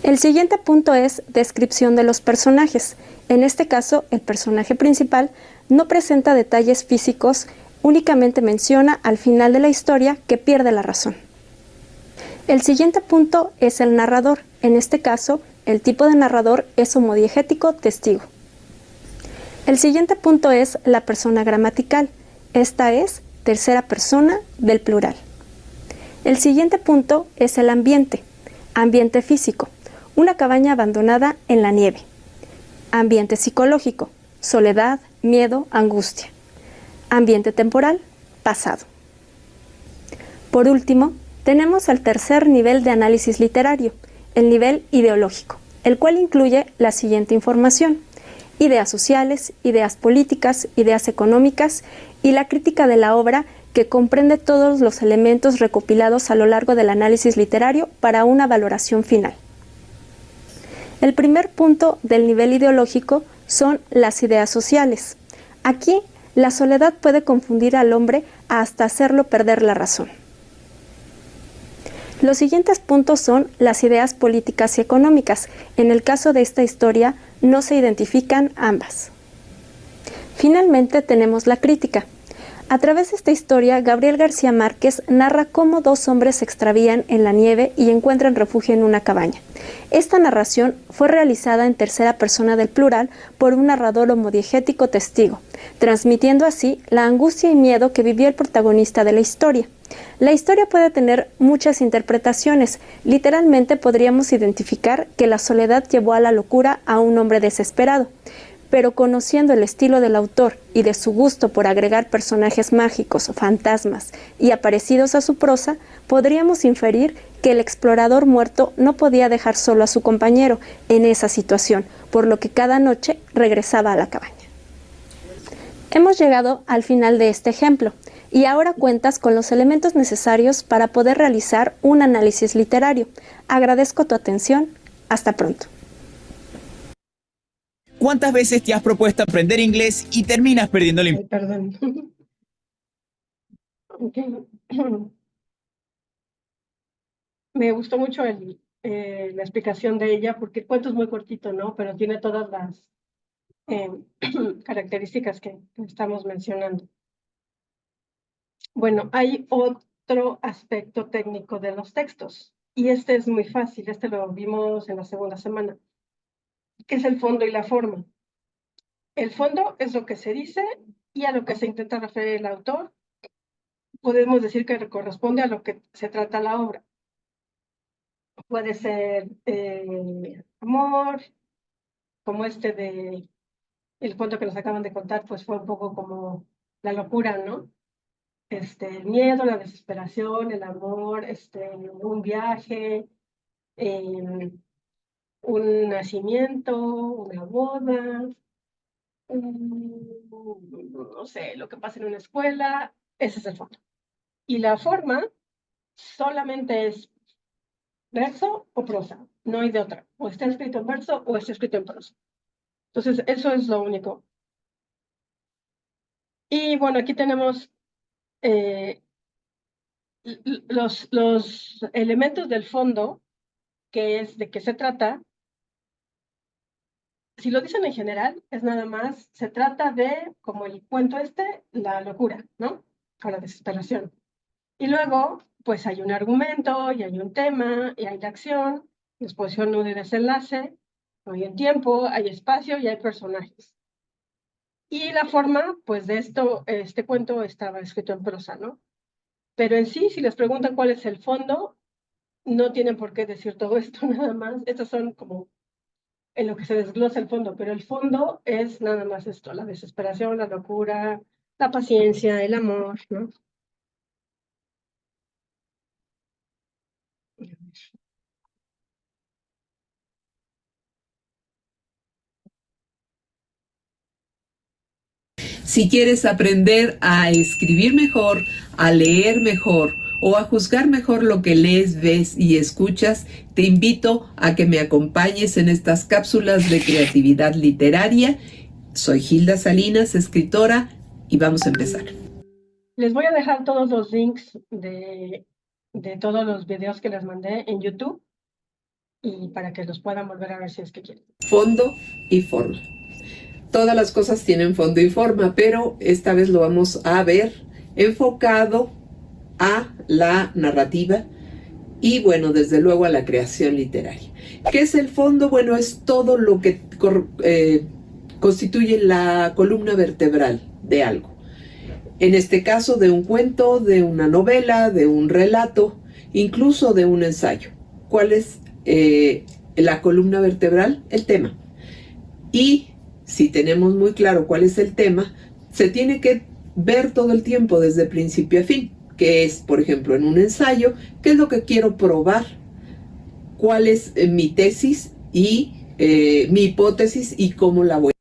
El siguiente punto es descripción de los personajes. En este caso, el personaje principal no presenta detalles físicos Únicamente menciona al final de la historia que pierde la razón. El siguiente punto es el narrador. En este caso, el tipo de narrador es homodiegético testigo. El siguiente punto es la persona gramatical. Esta es tercera persona del plural. El siguiente punto es el ambiente. Ambiente físico. Una cabaña abandonada en la nieve. Ambiente psicológico. Soledad, miedo, angustia. Ambiente temporal, pasado. Por último, tenemos el tercer nivel de análisis literario, el nivel ideológico, el cual incluye la siguiente información: ideas sociales, ideas políticas, ideas económicas y la crítica de la obra, que comprende todos los elementos recopilados a lo largo del análisis literario para una valoración final. El primer punto del nivel ideológico son las ideas sociales. Aquí, la soledad puede confundir al hombre hasta hacerlo perder la razón. Los siguientes puntos son las ideas políticas y económicas. En el caso de esta historia, no se identifican ambas. Finalmente tenemos la crítica. A través de esta historia, Gabriel García Márquez narra cómo dos hombres se extravían en la nieve y encuentran refugio en una cabaña. Esta narración fue realizada en tercera persona del plural por un narrador homodiegético testigo, transmitiendo así la angustia y miedo que vivió el protagonista de la historia. La historia puede tener muchas interpretaciones. Literalmente podríamos identificar que la soledad llevó a la locura a un hombre desesperado. Pero conociendo el estilo del autor y de su gusto por agregar personajes mágicos, fantasmas y aparecidos a su prosa, podríamos inferir que el explorador muerto no podía dejar solo a su compañero en esa situación, por lo que cada noche regresaba a la cabaña. Hemos llegado al final de este ejemplo, y ahora cuentas con los elementos necesarios para poder realizar un análisis literario. Agradezco tu atención. Hasta pronto. ¿Cuántas veces te has propuesto aprender inglés y terminas perdiendo el Perdón. Ok. Me gustó mucho la explicación de ella, porque el cuento es muy cortito, ¿no? Pero tiene todas las características que estamos mencionando. Bueno, hay otro aspecto técnico de los textos, y este es muy fácil, este lo vimos en la segunda semana, que es el fondo y la forma. El fondo es lo que se dice y a lo que se intenta referir el autor. Podemos decir que corresponde a lo que se trata la obra. Puede ser amor, como de el cuento que nos acaban de contar, pues fue un poco como la locura, ¿no? El miedo, la desesperación, el amor, un viaje, un nacimiento, una boda, no sé, lo que pasa en una escuela. Ese es el fondo. Y la forma solamente es verso o prosa, no hay de otra. O está escrito en verso o está escrito en prosa. Entonces, eso es lo único. Y bueno, aquí tenemos los elementos del fondo, que es de qué se trata. Si lo dicen en general, es nada más, se trata de, como el cuento la locura, ¿no? O la desesperación. Y luego, pues hay un argumento, y hay un tema, y hay la acción, exposición de desenlace, hay un tiempo, hay espacio y hay personajes. Y la forma, pues de este cuento estaba escrito en prosa, ¿no? Pero en sí, si les preguntan cuál es el fondo, no tienen por qué decir todo esto, nada más. Estos son como en lo que se desglosa el fondo, pero el fondo es nada más esto: la desesperación, la locura, la paciencia, el amor, ¿no? Si quieres aprender a escribir mejor, a leer mejor o a juzgar mejor lo que lees, ves y escuchas, te invito a que me acompañes en estas cápsulas de creatividad literaria. Soy Hilda Salinas, escritora, y vamos a empezar. Les voy a dejar todos los links de todos los videos que les mandé en YouTube, y para que los puedan volver a ver si es que quieren. Fondo y forma. Todas las cosas tienen fondo y forma, pero esta vez lo vamos a ver enfocado a la narrativa y, bueno, desde luego a la creación literaria. ¿Qué es el fondo? Bueno, es todo lo que constituye la columna vertebral de algo. En este caso, de un cuento, de una novela, de un relato, incluso de un ensayo. ¿Cuál es la columna vertebral? El tema. Y si tenemos muy claro cuál es el tema, se tiene que ver todo el tiempo desde principio a fin, que es, por ejemplo, en un ensayo, qué es lo que quiero probar, cuál es mi tesis y mi hipótesis y cómo la voy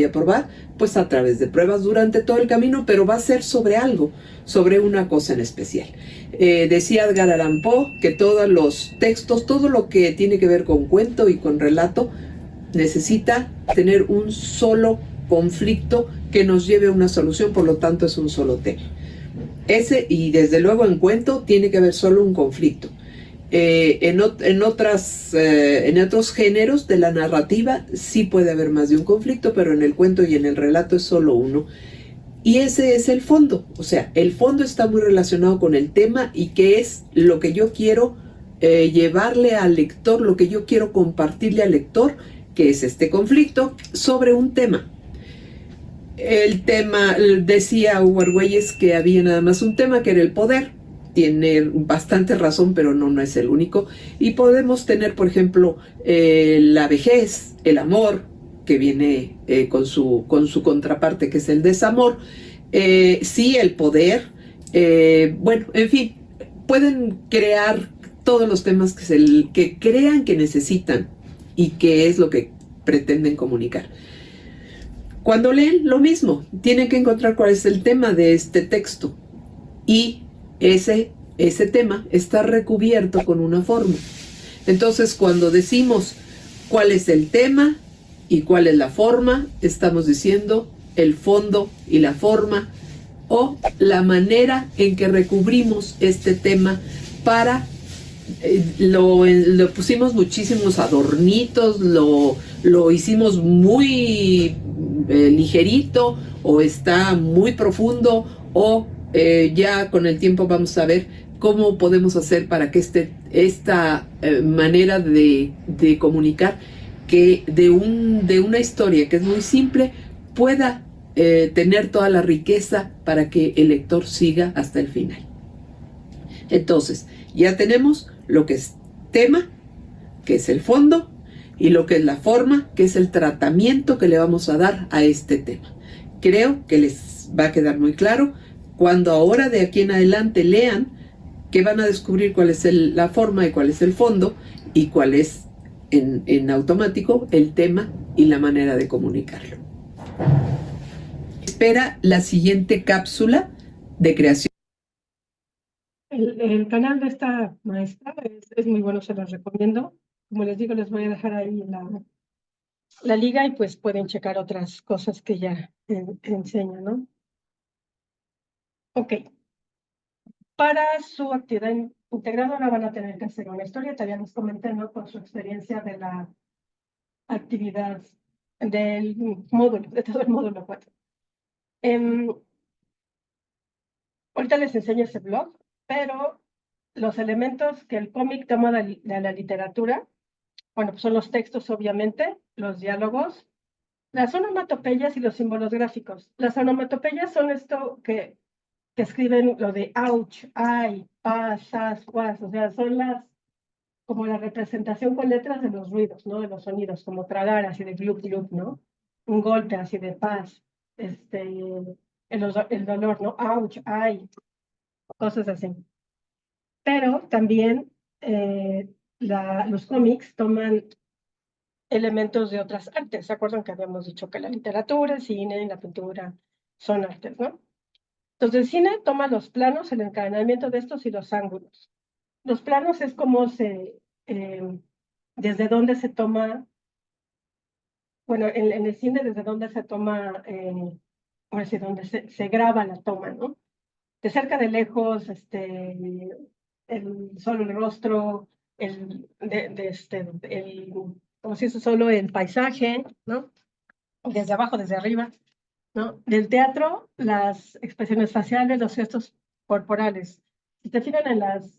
a probar, pues a través de pruebas durante todo el camino, pero va a ser sobre algo, sobre una cosa en especial. Decía Edgar Allan Poe que todos los textos, todo lo que tiene que ver con cuento y con relato, necesita tener un solo conflicto que nos lleve a una solución, por lo tanto es un solo tema. Y desde luego en cuento tiene que haber solo un conflicto. En otros géneros de la narrativa sí puede haber más de un conflicto, pero en el cuento y en el relato es solo uno. Y ese es el fondo, o sea, el fondo está muy relacionado con el tema y qué es lo que yo quiero llevarle al lector, lo que yo quiero compartirle al lector, que es este conflicto sobre un tema. El tema, decía Hugo Argüelles que había nada más un tema, que era el poder. Tiene bastante razón, pero no es el único. Y podemos tener, por ejemplo, la vejez, el amor, que viene con su contraparte, que es el desamor. Sí, el poder. Bueno, en fin, pueden crear todos los temas que crean que necesitan y que es lo que pretenden comunicar. Cuando leen, lo mismo, tienen que encontrar cuál es el tema de este texto y ese tema está recubierto con una forma. Entonces, cuando decimos cuál es el tema y cuál es la forma, estamos diciendo el fondo y la forma o la manera en que recubrimos este tema para... Lo pusimos muchísimos adornitos, lo hicimos muy ligerito o está muy profundo o ya con el tiempo vamos a ver cómo podemos hacer para que esta manera de comunicar que de una historia que es muy simple pueda tener toda la riqueza para que el lector siga hasta el final. Entonces, ya tenemos lo que es tema, que es el fondo, y lo que es la forma, que es el tratamiento que le vamos a dar a este tema. Creo que les va a quedar muy claro cuando ahora de aquí en adelante lean, que van a descubrir cuál es la forma y cuál es el fondo y cuál es en automático el tema y la manera de comunicarlo. Espera la siguiente cápsula de creación. El canal de esta maestra es muy bueno, se los recomiendo. Como les digo, les voy a dejar ahí la liga y pues pueden checar otras cosas que ella enseña, ¿no? Ok. Para su actividad integrada ahora van a tener que hacer una historia. Todavía les comenté, ¿no? Con su experiencia de la actividad del módulo, de todo el módulo 4. Ahorita les enseño ese blog, pero los elementos que el cómic toma de la literatura, bueno, pues son los textos, obviamente, los diálogos, las onomatopeyas y los símbolos gráficos. Las onomatopeyas son esto que escriben lo de ouch, ay, pas, as, was, o sea, son como la representación con letras de los ruidos, ¿no? De los sonidos, como tragar, así de glup, glup, ¿no? Un golpe, así de paz, el dolor, ¿no? Ouch, ay, cosas así. Pero también los cómics toman elementos de otras artes. ¿Se acuerdan que habíamos dicho que la literatura, el cine y la pintura son artes, ¿no? Entonces el cine toma los planos, el encadenamiento de estos y los ángulos. Los planos es como desde dónde se toma, bueno, en el cine desde dónde se toma, ahora sí, donde se graba la toma, ¿no? De cerca, de lejos, solo el rostro, como si eso solo el paisaje, ¿no? Desde abajo, desde arriba. ¿no? Del teatro, las expresiones faciales, los gestos corporales. Si te fijan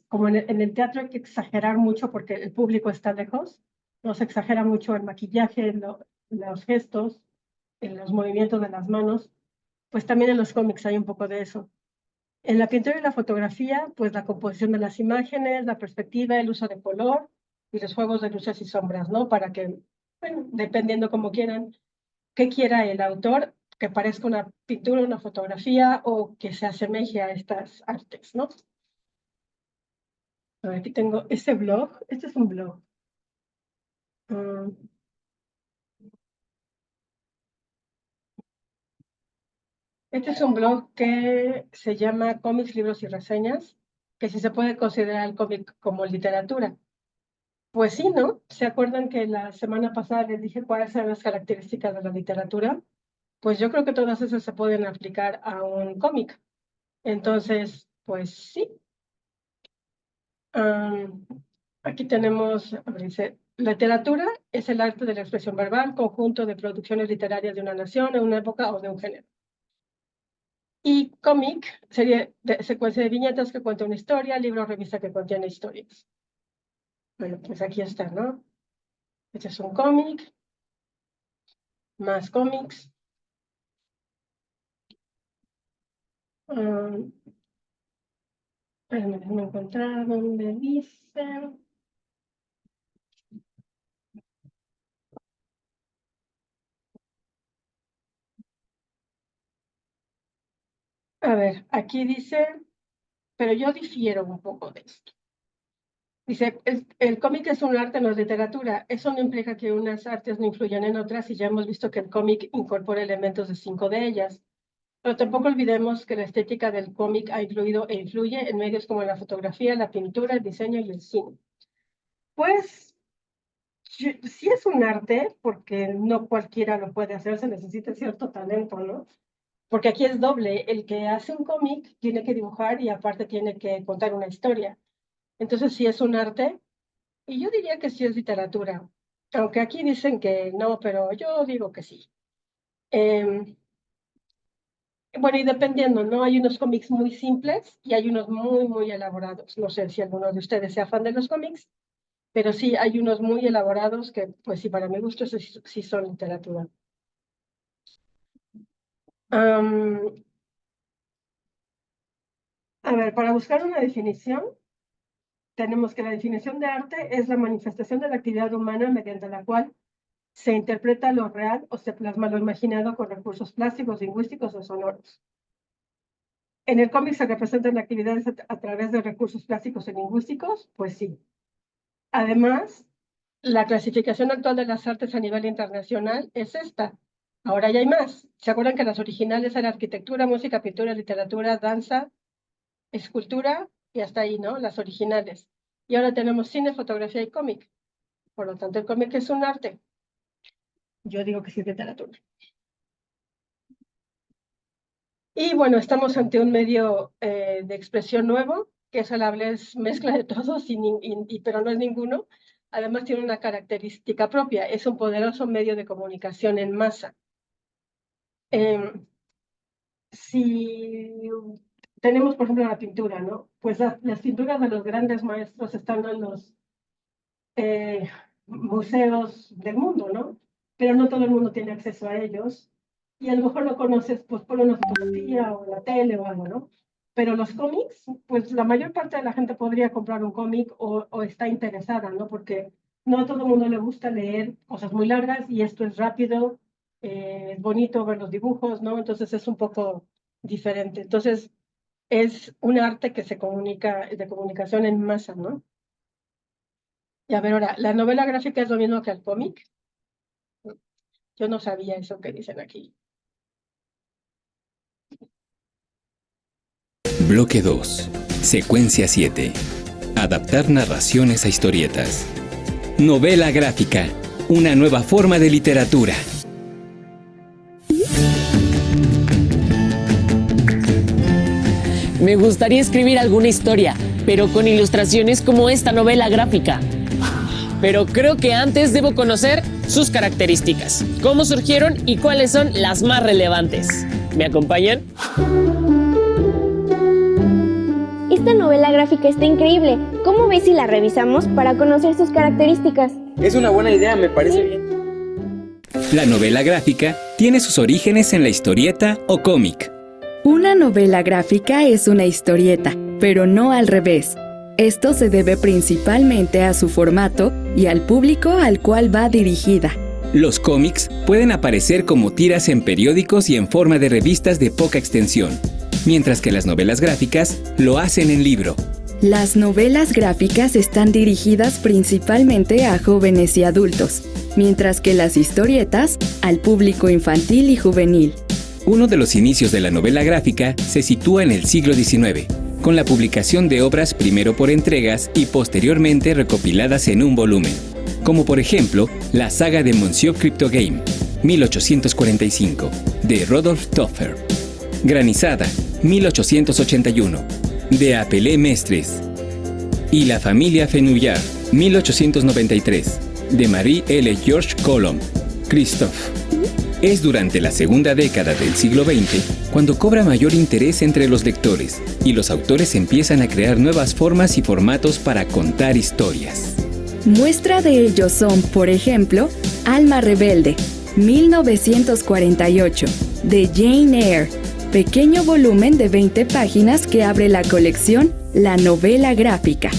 como en el teatro hay que exagerar mucho porque el público está lejos, no se exagera mucho el maquillaje, los gestos, en los movimientos de las manos, pues también en los cómics hay un poco de eso. En la pintura y la fotografía, pues la composición de las imágenes, la perspectiva, el uso de color y los juegos de luces y sombras, ¿no? Para que, bueno, dependiendo como quieran, qué quiera el autor, que parezca una pintura, una fotografía o que se asemeje a estas artes, ¿no? A ver, aquí tengo este blog. Este es un blog. Este es un blog que se llama Cómics, Libros y Reseñas, que si se puede considerar el cómic como literatura. Pues sí, ¿no? ¿Se acuerdan que la semana pasada les dije cuáles eran las características de la literatura? Pues yo creo que todas esas se pueden aplicar a un cómic. Entonces, pues sí. Aquí tenemos, a ver, dice, literatura es el arte de la expresión verbal, conjunto de producciones literarias de una nación, de una época o de un género. Y cómic sería secuencia de viñetas que cuenta una historia, libro o revista que contiene historias. Bueno, pues aquí está, ¿no? Este es un cómic. Más cómics. Déjame encontrar donde dice. A ver, aquí dice, pero yo difiero un poco de esto. Dice, el cómic es un arte, no es literatura. Eso no implica que unas artes no influyan en otras y ya hemos visto que el cómic incorpora elementos de 5 de ellas. Pero tampoco olvidemos que la estética del cómic ha influido e influye en medios como la fotografía, la pintura, el diseño y el cine. Pues sí es un arte, porque no cualquiera lo puede hacer, se necesita cierto talento, ¿no? Porque aquí es doble, el que hace un cómic tiene que dibujar y aparte tiene que contar una historia. Entonces sí es un arte, y yo diría que sí es literatura, aunque aquí dicen que no, pero yo digo que sí. Bueno, y dependiendo, ¿no? Hay unos cómics muy simples y hay unos muy, muy elaborados. No sé si alguno de ustedes sea fan de los cómics, pero sí hay unos muy elaborados que, pues sí, para mi gusto sí son literatura. A ver, para buscar una definición, tenemos que la definición de arte es la manifestación de la actividad humana mediante la cual se interpreta lo real o se plasma lo imaginado con recursos plásticos, lingüísticos o sonoros. ¿En el cómic se representan actividades a través de recursos plásticos y lingüísticos? Pues sí. Además, la clasificación actual de las artes a nivel internacional es esta. Ahora ya hay más. ¿Se acuerdan que las originales eran arquitectura, música, pintura, literatura, danza, escultura y hasta ahí, ¿no? Las originales. Y ahora tenemos cine, fotografía y cómic. Por lo tanto, el cómic es un arte. Yo digo que sí es literatura. Y bueno, estamos ante un medio de expresión nuevo, que es a la vez mezcla de todos, pero no es ninguno. Además tiene una característica propia, es un poderoso medio de comunicación en masa. Si tenemos, por ejemplo, la pintura, ¿no? Pues las pinturas de los grandes maestros están en los museos del mundo, ¿no? Pero no todo el mundo tiene acceso a ellos. Y a lo mejor lo conoces pues por una fotografía o en la tele o algo, ¿no? Pero los cómics, pues la mayor parte de la gente podría comprar un cómic o está interesada, ¿no? Porque no a todo el mundo le gusta leer cosas muy largas y esto es rápido, es bonito ver los dibujos, ¿no? Entonces es un poco diferente. Entonces es un arte que se comunica, de comunicación en masa, ¿no? Y a ver, ahora, ¿la novela gráfica es lo mismo que el cómic? Yo no sabía eso que dicen aquí. Bloque 2. Secuencia 7. Adaptar narraciones a historietas. Novela gráfica. Una nueva forma de literatura. Me gustaría escribir alguna historia, pero con ilustraciones como esta novela gráfica. pero creo que antes debo conocer sus características, cómo surgieron y cuáles son las más relevantes. ¿Me acompañan? Esta novela gráfica está increíble. ¿Cómo ves si la revisamos para conocer sus características? Es una buena idea, me parece bien. La novela gráfica tiene sus orígenes en la historieta o cómic. Una novela gráfica es una historieta, pero no al revés. Esto se debe principalmente a su formato y al público al cual va dirigida. Los cómics pueden aparecer como tiras en periódicos y en forma de revistas de poca extensión, mientras que las novelas gráficas lo hacen en libro. Las novelas gráficas están dirigidas principalmente a jóvenes y adultos, mientras que las historietas al público infantil y juvenil. Uno de los inicios de la novela gráfica se sitúa en el siglo XIX, con la publicación de obras primero por entregas y posteriormente recopiladas en un volumen, como por ejemplo la saga de Monsieur Cryptogame, 1845, de Rodolphe Toffer, Granizada, 1881, de Apelé Mestres, y La familia Fenouillard, 1893, de Marie L. George Coulomb, Christophe. Es durante la segunda década del siglo XX cuando cobra mayor interés entre los lectores y los autores empiezan a crear nuevas formas y formatos para contar historias. Muestra de ello son, por ejemplo, Alma Rebelde, 1948, de Jane Eyre, pequeño volumen de 20 páginas que abre la colección La novela gráfica.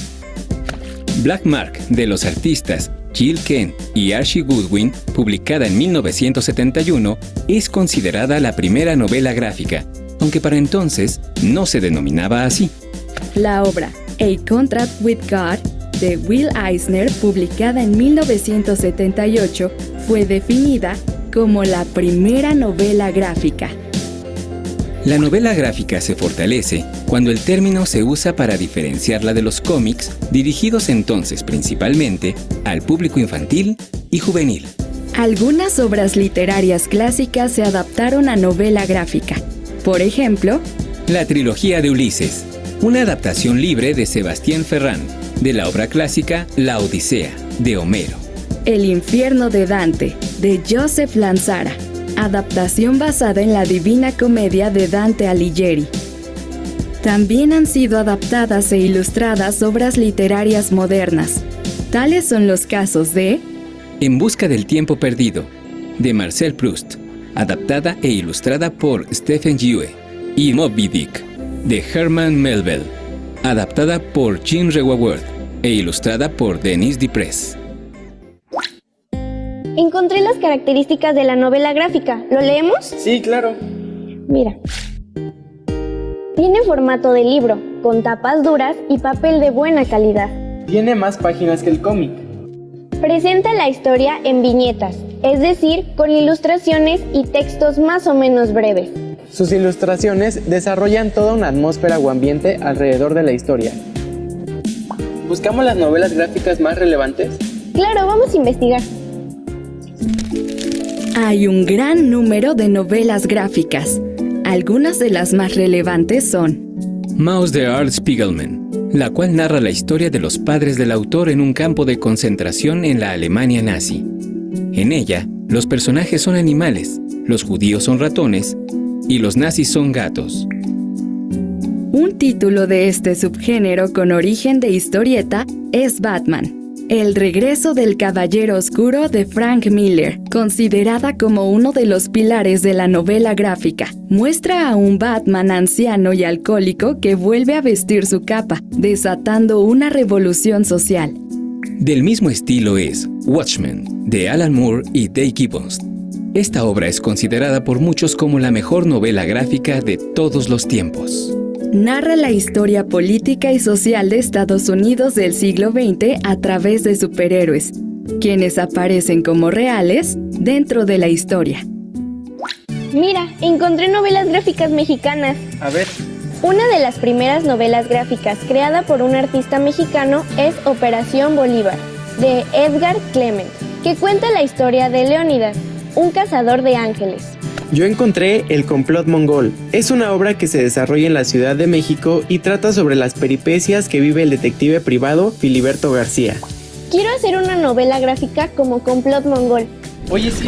Black Mark, de los artistas Jill Kent y Archie Goodwin, publicada en 1971, es considerada la primera novela gráfica, aunque para entonces no se denominaba así. La obra A Contract with God, de Will Eisner, publicada en 1978, fue definida como la primera novela gráfica. La novela gráfica se fortalece cuando el término se usa para diferenciarla de los cómics, dirigidos entonces principalmente al público infantil y juvenil. Algunas obras literarias clásicas se adaptaron a novela gráfica. Por ejemplo, la trilogía de Ulises, una adaptación libre de Sebastián Ferrán, de la obra clásica La Odisea, de Homero. El infierno de Dante, de Joseph Lanzara, adaptación basada en la Divina Comedia de Dante Alighieri. También han sido adaptadas e ilustradas obras literarias modernas. Tales son los casos de En busca del tiempo perdido, de Marcel Proust, adaptada e ilustrada por Stephen Yue, y Moby Dick, de Herman Melville, adaptada por Jean Rewaworth e ilustrada por Denis Diprez. Encontré las características de la novela gráfica. ¿Lo leemos? Sí, claro. Mira. Tiene formato de libro, con tapas duras y papel de buena calidad. Tiene más páginas que el cómic. Presenta la historia en viñetas, es decir, con ilustraciones y textos más o menos breves. Sus ilustraciones desarrollan toda una atmósfera o ambiente alrededor de la historia. ¿Buscamos las novelas gráficas más relevantes? Claro, vamos a investigar. Hay un gran número de novelas gráficas. Algunas de las más relevantes son Maus de Art Spiegelman, la cual narra la historia de los padres del autor en un campo de concentración en la Alemania nazi. En ella, los personajes son animales, los judíos son ratones y los nazis son gatos. Un título de este subgénero con origen de historieta es Batman, El regreso del Caballero Oscuro de Frank Miller, considerada como uno de los pilares de la novela gráfica. Muestra a un Batman anciano y alcohólico que vuelve a vestir su capa, desatando una revolución social. Del mismo estilo es Watchmen, de Alan Moore y Dave Gibbons. Esta obra es considerada por muchos como la mejor novela gráfica de todos los tiempos. Narra la historia política y social de Estados Unidos del siglo XX a través de superhéroes, quienes aparecen como reales dentro de la historia. Mira, encontré novelas gráficas mexicanas. A ver. Una de las primeras novelas gráficas creada por un artista mexicano es Operación Bolívar, de Edgar Clement, que cuenta la historia de Leónidas, un cazador de ángeles. Yo encontré El complot mongol. Es una obra que se desarrolla en la Ciudad de México y trata sobre las peripecias que vive el detective privado Filiberto García. Quiero hacer una novela gráfica como Complot Mongol. Oye, sí.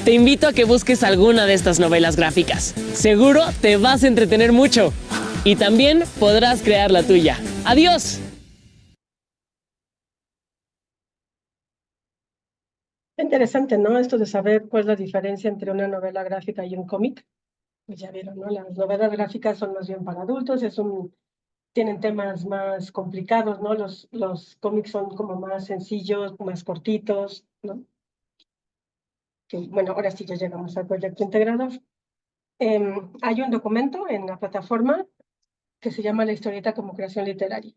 Te invito a que busques alguna de estas novelas gráficas. Seguro te vas a entretener mucho. Y también podrás crear la tuya. ¡Adiós! Interesante, ¿no? Esto de saber cuál es la diferencia entre una novela gráfica y un cómic. Pues ya vieron, ¿no? Las novelas gráficas son más bien para adultos, tienen temas más complicados, ¿no? Los cómics son como más sencillos, más cortitos, ¿no? Que, bueno, ahora sí ya llegamos al proyecto integrador. Hay un documento en la plataforma que se llama La historieta como creación literaria.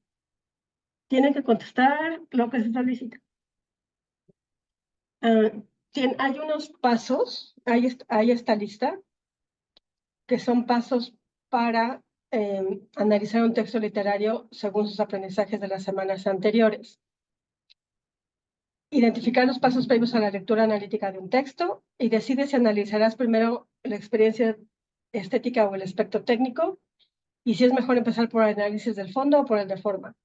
Tienen que contestar lo que se solicita. Hay unos pasos, hay esta lista, que son pasos para analizar un texto literario según sus aprendizajes de las semanas anteriores. Identificar los pasos previos a la lectura analítica de un texto y decide si analizarás primero la experiencia estética o el aspecto técnico y si es mejor empezar por el análisis del fondo o por el de forma.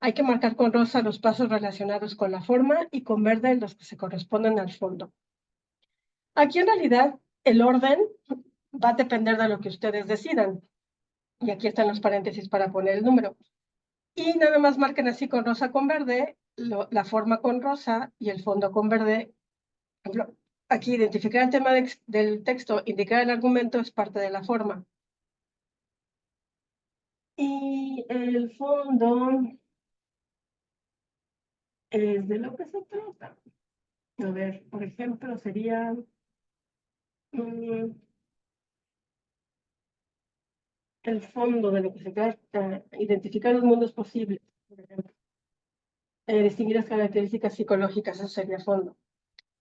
Hay que marcar con rosa los pasos relacionados con la forma y con verde los que se corresponden al fondo. Aquí en realidad el orden va a depender de lo que ustedes decidan. Y aquí están los paréntesis para poner el número. Y nada más marquen así con rosa con verde, la forma con rosa y el fondo con verde. Aquí identificar el tema del texto, indicar el argumento es parte de la forma. Y el fondo es de lo que se trata. A ver, por ejemplo, sería... el fondo de lo que se trata, identificar los mundos posibles, por ejemplo. Distinguir las características psicológicas, eso sería fondo.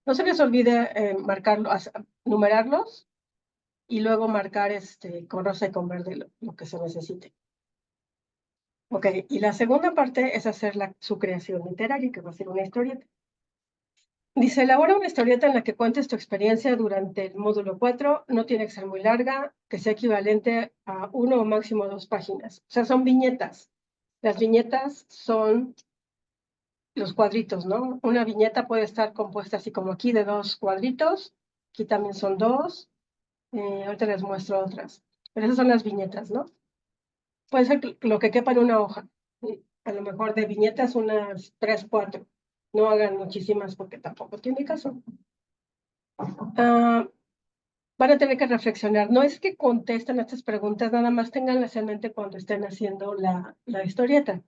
No se les olvide numerarlos y luego marcar con rosa y con verde lo que se necesite. Ok, y la segunda parte es hacer su creación literaria, que va a ser una historieta. Dice, elabora una historieta en la que cuentes tu experiencia durante el módulo 4, no tiene que ser muy larga, que sea equivalente a 1 o máximo 2 páginas. O sea, son viñetas. Las viñetas son los cuadritos, ¿no? Una viñeta puede estar compuesta así como aquí de 2 cuadritos, aquí también son 2, ahorita les muestro otras, pero esas son las viñetas, ¿no? Puede ser lo que quepa en una hoja, a lo mejor de viñetas unas 3, 4, no hagan muchísimas porque tampoco tiene caso. Van a tener que reflexionar, no es que contesten estas preguntas, nada más tenganlas en mente cuando estén haciendo la historieta.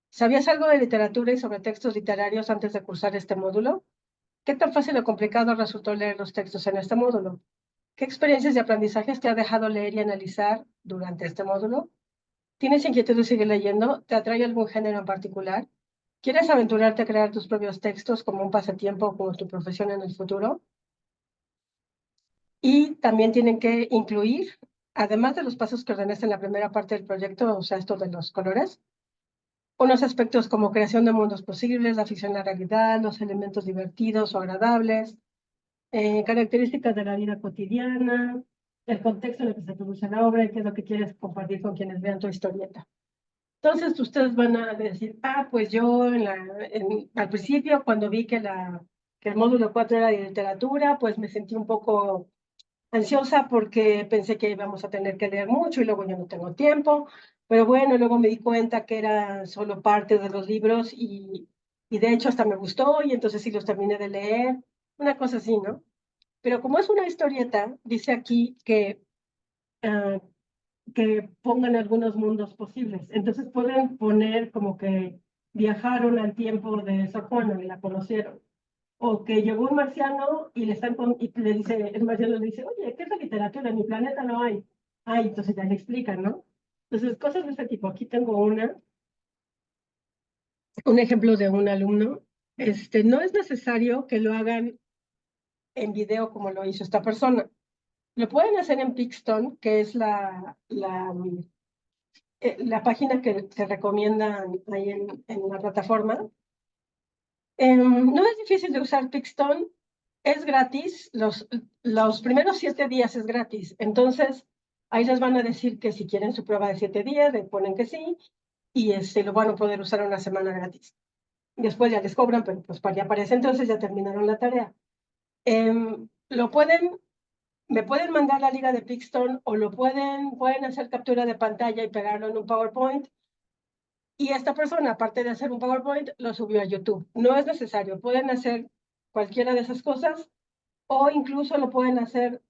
¿Sabías algo de literatura y sobre textos literarios antes de cursar este módulo? ¿Qué tan fácil o complicado resultó leer los textos en este módulo? ¿Qué experiencias y aprendizajes te ha dejado leer y analizar durante este módulo? ¿Tienes inquietud de seguir leyendo? ¿Te atrae algún género en particular? ¿Quieres aventurarte a crear tus propios textos como un pasatiempo o como tu profesión en el futuro? Y también tienen que incluir, además de los pasos que ordenaste en la primera parte del proyecto, o sea, esto de los colores, unos aspectos como creación de mundos posibles, la ficción, la realidad, los elementos divertidos o agradables, características de la vida cotidiana, el contexto en el que se produce la obra y qué es lo que quieres compartir con quienes vean tu historieta. Entonces ustedes van a decir, pues yo al principio cuando vi que el módulo 4 era de literatura, pues me sentí un poco ansiosa porque pensé que íbamos a tener que leer mucho y luego yo no tengo tiempo, pero bueno, luego me di cuenta que era solo parte de los libros y de hecho hasta me gustó y entonces sí los terminé de leer, una cosa así, ¿no? Pero como es una historieta, dice aquí que pongan algunos mundos posibles, entonces pueden poner como que viajaron al tiempo de Sor Juana y la conocieron. O que llegó un marciano y le dice, el marciano le dice, oye, ¿qué es la literatura? En mi planeta no hay. Entonces ya le explican, ¿no? Entonces, cosas de este tipo. Aquí tengo un ejemplo de un alumno. No es necesario que lo hagan en video como lo hizo esta persona. Lo pueden hacer en Pixton, que es la página que se recomienda ahí en la plataforma. No es difícil de usar Pixton, es gratis, los primeros 7 días es gratis, entonces ahí les van a decir que si quieren su prueba de 7 días, le ponen que sí, y lo van a poder usar una semana gratis. después ya les cobran, pero pues para ese entonces ya terminaron la tarea. Me pueden mandar la liga de Pixton o pueden hacer captura de pantalla y pegarlo en un PowerPoint. Y esta persona, aparte de hacer un PowerPoint, lo subió a YouTube. No es necesario, pueden hacer cualquiera de esas cosas o incluso lo pueden hacer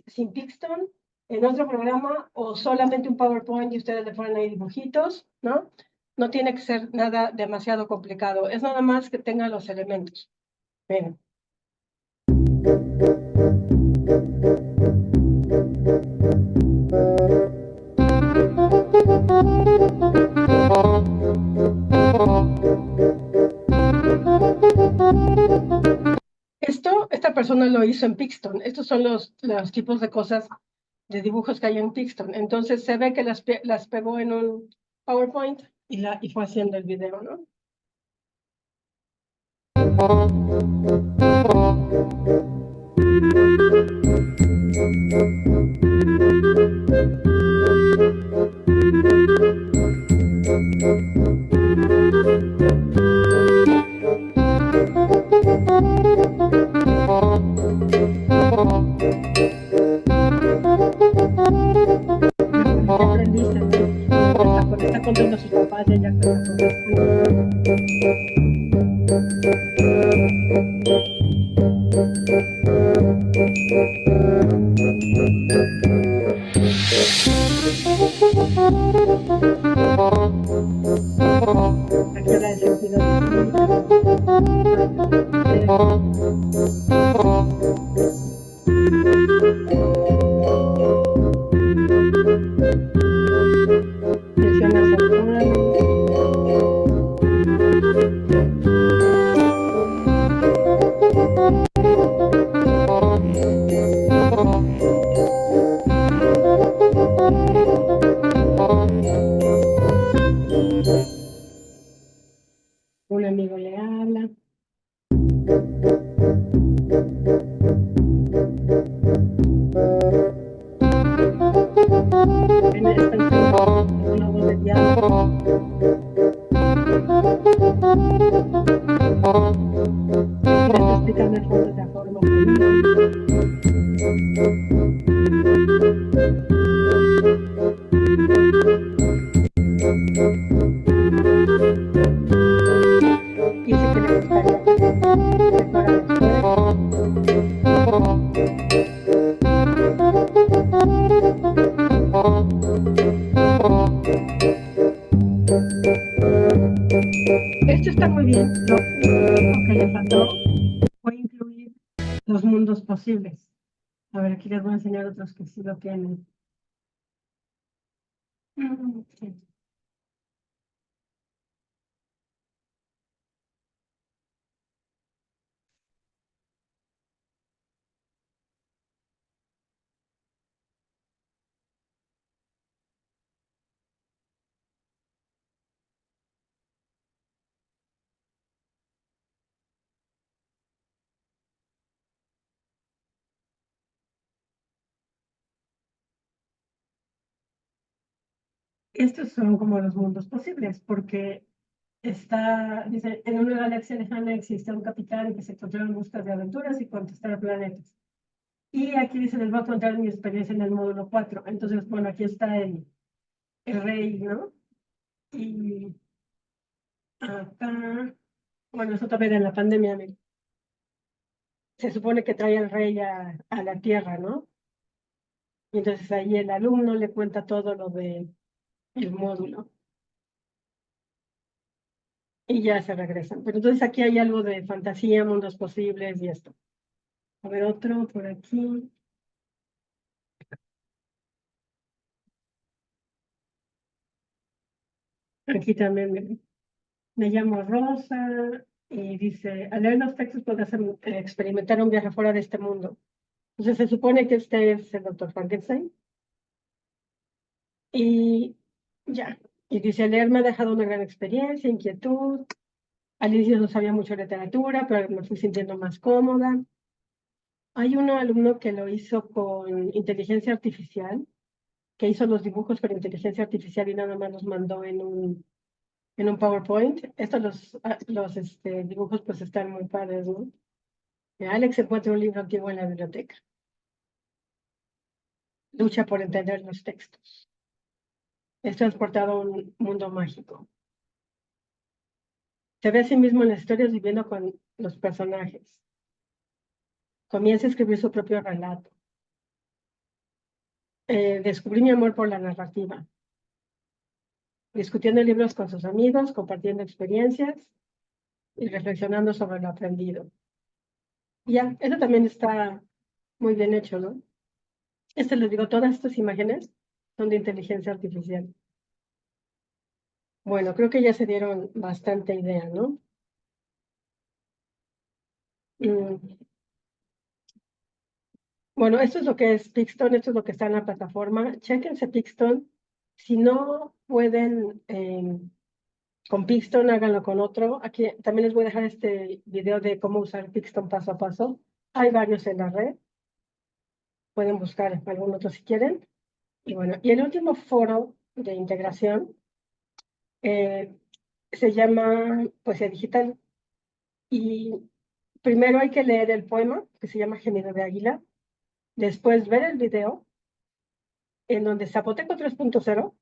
sin Pixton en otro programa o solamente un PowerPoint y ustedes le ponen ahí dibujitos, ¿no? No tiene que ser nada demasiado complicado, es nada más que tenga los elementos. Bien. Esta persona lo hizo en Pixton. Estos son los tipos de cosas, de dibujos que hay en Pixton. Entonces se ve que las pegó en un PowerPoint y fue haciendo el video, ¿no? Aprendiste, ¿no? Está contando a sus papás y ella un amigo le habla. En esta globo de diálogo. Les explican el fondo de la forma. Dice que le gustaría que fuera Esto está muy bien. Lo único que le faltó fue incluir los mundos posibles. A ver, aquí les voy a enseñar otros que sí lo tienen. Sí. Estos son como los mundos posibles, porque dice, en una galaxia lejana existe un capitán que se encontró en busca de aventuras y conquistar planetas. Y aquí dice, les voy a contar mi experiencia en el módulo 4. Entonces, bueno, aquí está el rey, ¿no? Y acá, bueno, eso también en la pandemia, se supone que trae al rey a la Tierra, ¿no? Y entonces ahí el alumno le cuenta todo lo del módulo. Y ya se regresan. Pero entonces aquí hay algo de fantasía, mundos posibles y esto. A ver, otro por aquí. Aquí también me llamo Rosa y dice, al leer los textos puedes experimentar un viaje fuera de este mundo. Entonces se supone que este es el Dr. Frankenstein. Y ya. Y dice, leer me ha dejado una gran experiencia, inquietud. Al inicio no sabía mucho de literatura, pero me fui sintiendo más cómoda. Hay un alumno que lo hizo con inteligencia artificial, que hizo los dibujos con inteligencia artificial y nada más los mandó en un en un PowerPoint. Estos los dibujos pues están muy padres, ¿no? Alex encuentra un libro antiguo en la biblioteca. Lucha por entender los textos. Es transportado a un mundo mágico. Se ve a sí mismo en las historias viviendo con los personajes. Comienza a escribir su propio relato. Descubrí mi amor por la narrativa. Discutiendo libros con sus amigos, compartiendo experiencias y reflexionando sobre lo aprendido. Ya, eso también está muy bien hecho, ¿no? Les digo, todas estas imágenes son de inteligencia artificial. Bueno, creo que ya se dieron bastante idea, ¿no? Bueno, esto es lo que es Pixton, esto es lo que está en la plataforma. Chéquense Pixton. Si no pueden con Pixton, háganlo con otro. Aquí también les voy a dejar este video de cómo usar Pixton paso a paso. Hay varios en la red. Pueden buscar algún otro si quieren. Y bueno, y el último foro de integración se llama Poesía Digital. Y primero hay que leer el poema, que se llama Gemido de Águila. Después ver el video, en donde Zapoteco 3.0,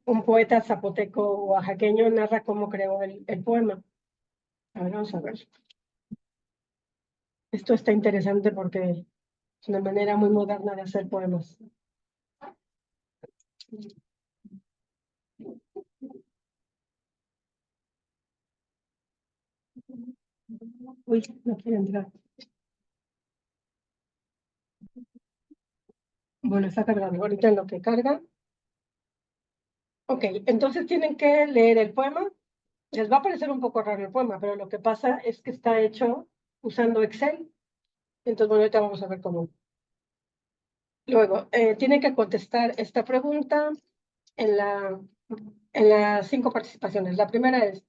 un poeta zapoteco oaxaqueño narra cómo creó el poema. A ver, vamos a ver. Esto está interesante porque es una manera muy moderna de hacer poemas. Uy, no quiere entrar. Bueno, está cargando. Ahorita en lo que carga. Ok, entonces tienen que leer el poema. Les va a parecer un poco raro el poema, pero lo que pasa es que está hecho usando Excel. Entonces, bueno, ahorita vamos a ver cómo. Luego, tienen que contestar esta pregunta en las 5 participaciones. La primera es,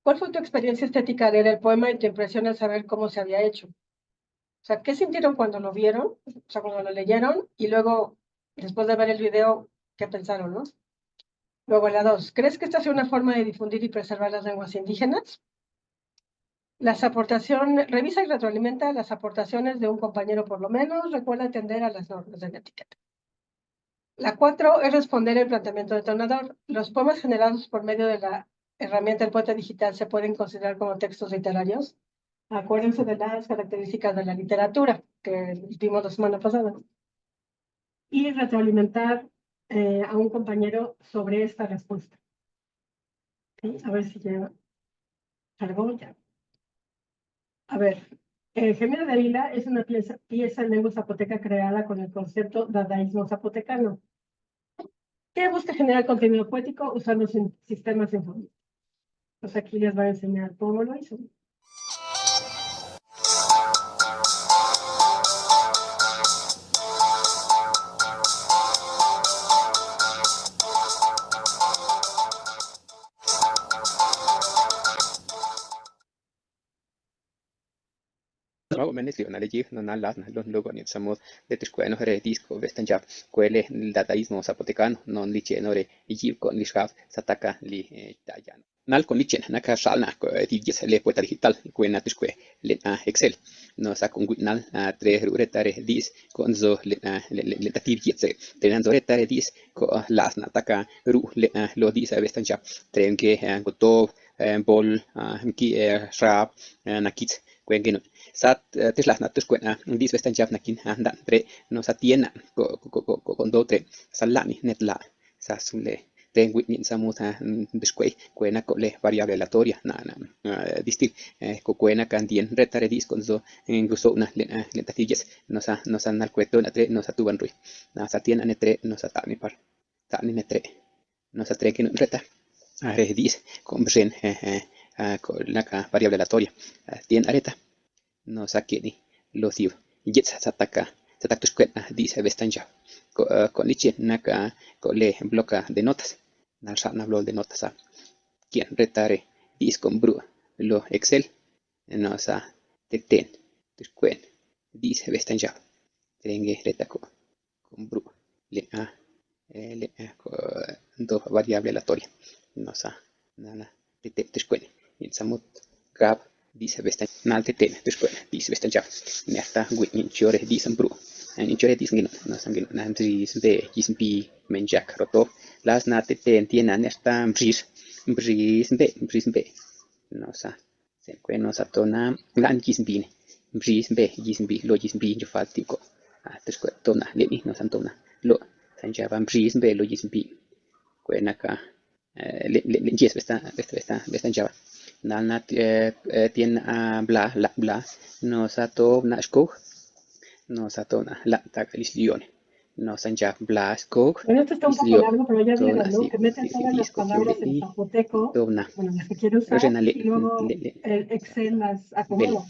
¿cuál fue tu experiencia estética al leer el poema y tu impresión al saber cómo se había hecho? O sea, ¿qué sintieron cuando lo vieron? O sea, cuando lo leyeron y luego, después de ver el video, ¿qué pensaron, no? Luego, la 2, ¿crees que esta sea una forma de difundir y preservar las lenguas indígenas? Revisa y retroalimenta las aportaciones de un compañero por lo menos, recuerda atender a las normas de la etiqueta. La 4 es responder el planteamiento detonador. Los poemas generados por medio de la herramienta del poeta digital se pueden considerar como textos literarios. Acuérdense de las características de la literatura que vimos la semana pasada. Y retroalimentar a un compañero sobre esta respuesta. ¿Sí? A ver si ya cargó ya. A ver, Gemido de Águila es una pieza en lengua zapoteca creada con el concepto dadaísmo zapotecano, que busca generar contenido poético usando sistemas informáticos. Pues aquí les voy a enseñar cómo lo hizo. Luego ni somos de Tiscueno Disco Vestanjab, Cuele, el dadaísmo zapotecano, non lichenore, y con Lishaf, Sataka li Tayano. Nal con lichen, Naka Shalna, Tigis, le poeta digital, Cuena Tisque, le Excel, no sacun nal, 3 retare dis, con zo le tigitse, tenendo retare dis, con las nataka, ru, le lo dis Vestanjab, trenque, gotov, bol, ki, shrab, nakit, Cuenqueno. Sat teslas natus cuena dis vestan jaf nakin andan tre no satiena con do tre salani netla sa sule tengu ni samuta desque cuena le variable aleatoria distil co cuena candien retare dis con zo en gusto na le tatilles no sa nal cueto na tre no sa tuban rui na satiena netre no sa tani par tani netre no sa tre que no reta are dis con bren con la variable aleatoria tien areta no saqueni lo tiu jets sataka dice Vestanja con liche naka con le bloca de notas na blog de notas a quien retare dis con bru lo Excel no sa ten tusquen dice Vestanja tengue retaco con bru le do variable aleatoria no sa nana tete tishkuene in samut gab dice vestan nal tete tishkuene dice vestan jaf nerta gwi in chore dice bru in chore dice ngino no sangino na dice be dice pi menjak roto las na tete tiena nerta bris be no sa se no sa tona lan dice bine bris be lo dice bi jo faltico tishkuene tona leni no santona lo sanjava bris be lo dice bi naka le yes vestan java nalna tien bla no sato na skog no sato na la tak lione no sanja bla skog Bueno, esto está un poco largo, pero ya vieron, ¿no? si Que meten todas las palabras en zapoteco, tona bueno, las que quiero usar, y luego el Excel las acomoda.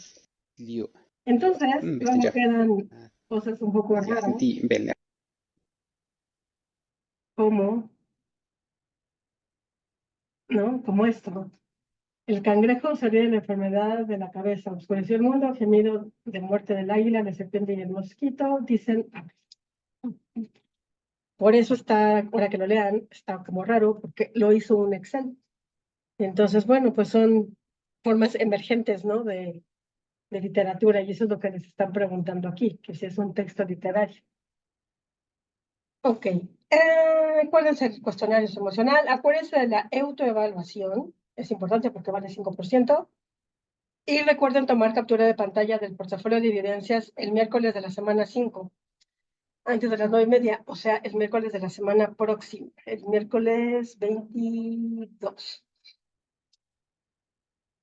Entonces, luego quedan cosas un poco raras, como, ¿no? Como esto. El cangrejo se ríe de la enfermedad de la cabeza, oscureció el mundo, gemido de muerte del águila, la serpiente y el mosquito, dicen. Por eso está, ahora que lo lean, está como raro, porque lo hizo un Excel. Entonces, bueno, pues son formas emergentes, ¿no? De literatura, y eso es lo que les están preguntando aquí, que si es un texto literario. Ok. ¿Cuál es el cuestionario emocional? Acuérdense de la autoevaluación. Es importante porque vale 5%. Y recuerden tomar captura de pantalla del portafolio de evidencias el miércoles de la semana 5, antes de las 9:30, o sea, el miércoles de la semana próxima, el miércoles 22.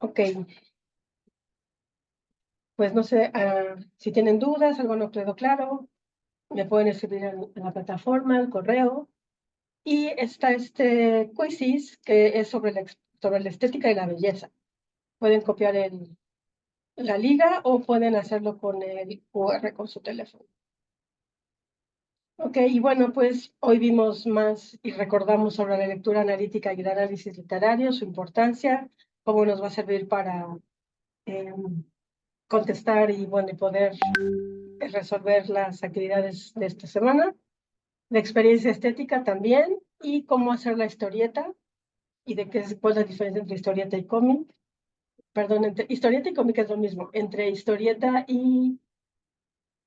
Ok. Pues no sé si tienen dudas, algo no quedó claro, me pueden escribir en la plataforma, el correo. Y está este quizzes que es sobre la estética y la belleza. Pueden copiar la liga o pueden hacerlo con el QR con su teléfono. Ok, y bueno, pues hoy vimos más y recordamos sobre la lectura analítica y el análisis literario, su importancia, cómo nos va a servir para contestar y bueno, y poder resolver las actividades de esta semana. La experiencia estética también, y cómo hacer la historieta, y de cuál es la diferencia entre historieta y cómic. Perdón, entre historieta y cómic es lo mismo, entre historieta y,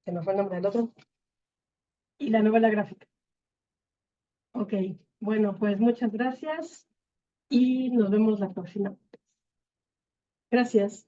se me fue el nombre del otro, y la novela gráfica. Ok, bueno, pues muchas gracias y nos vemos la próxima. Gracias.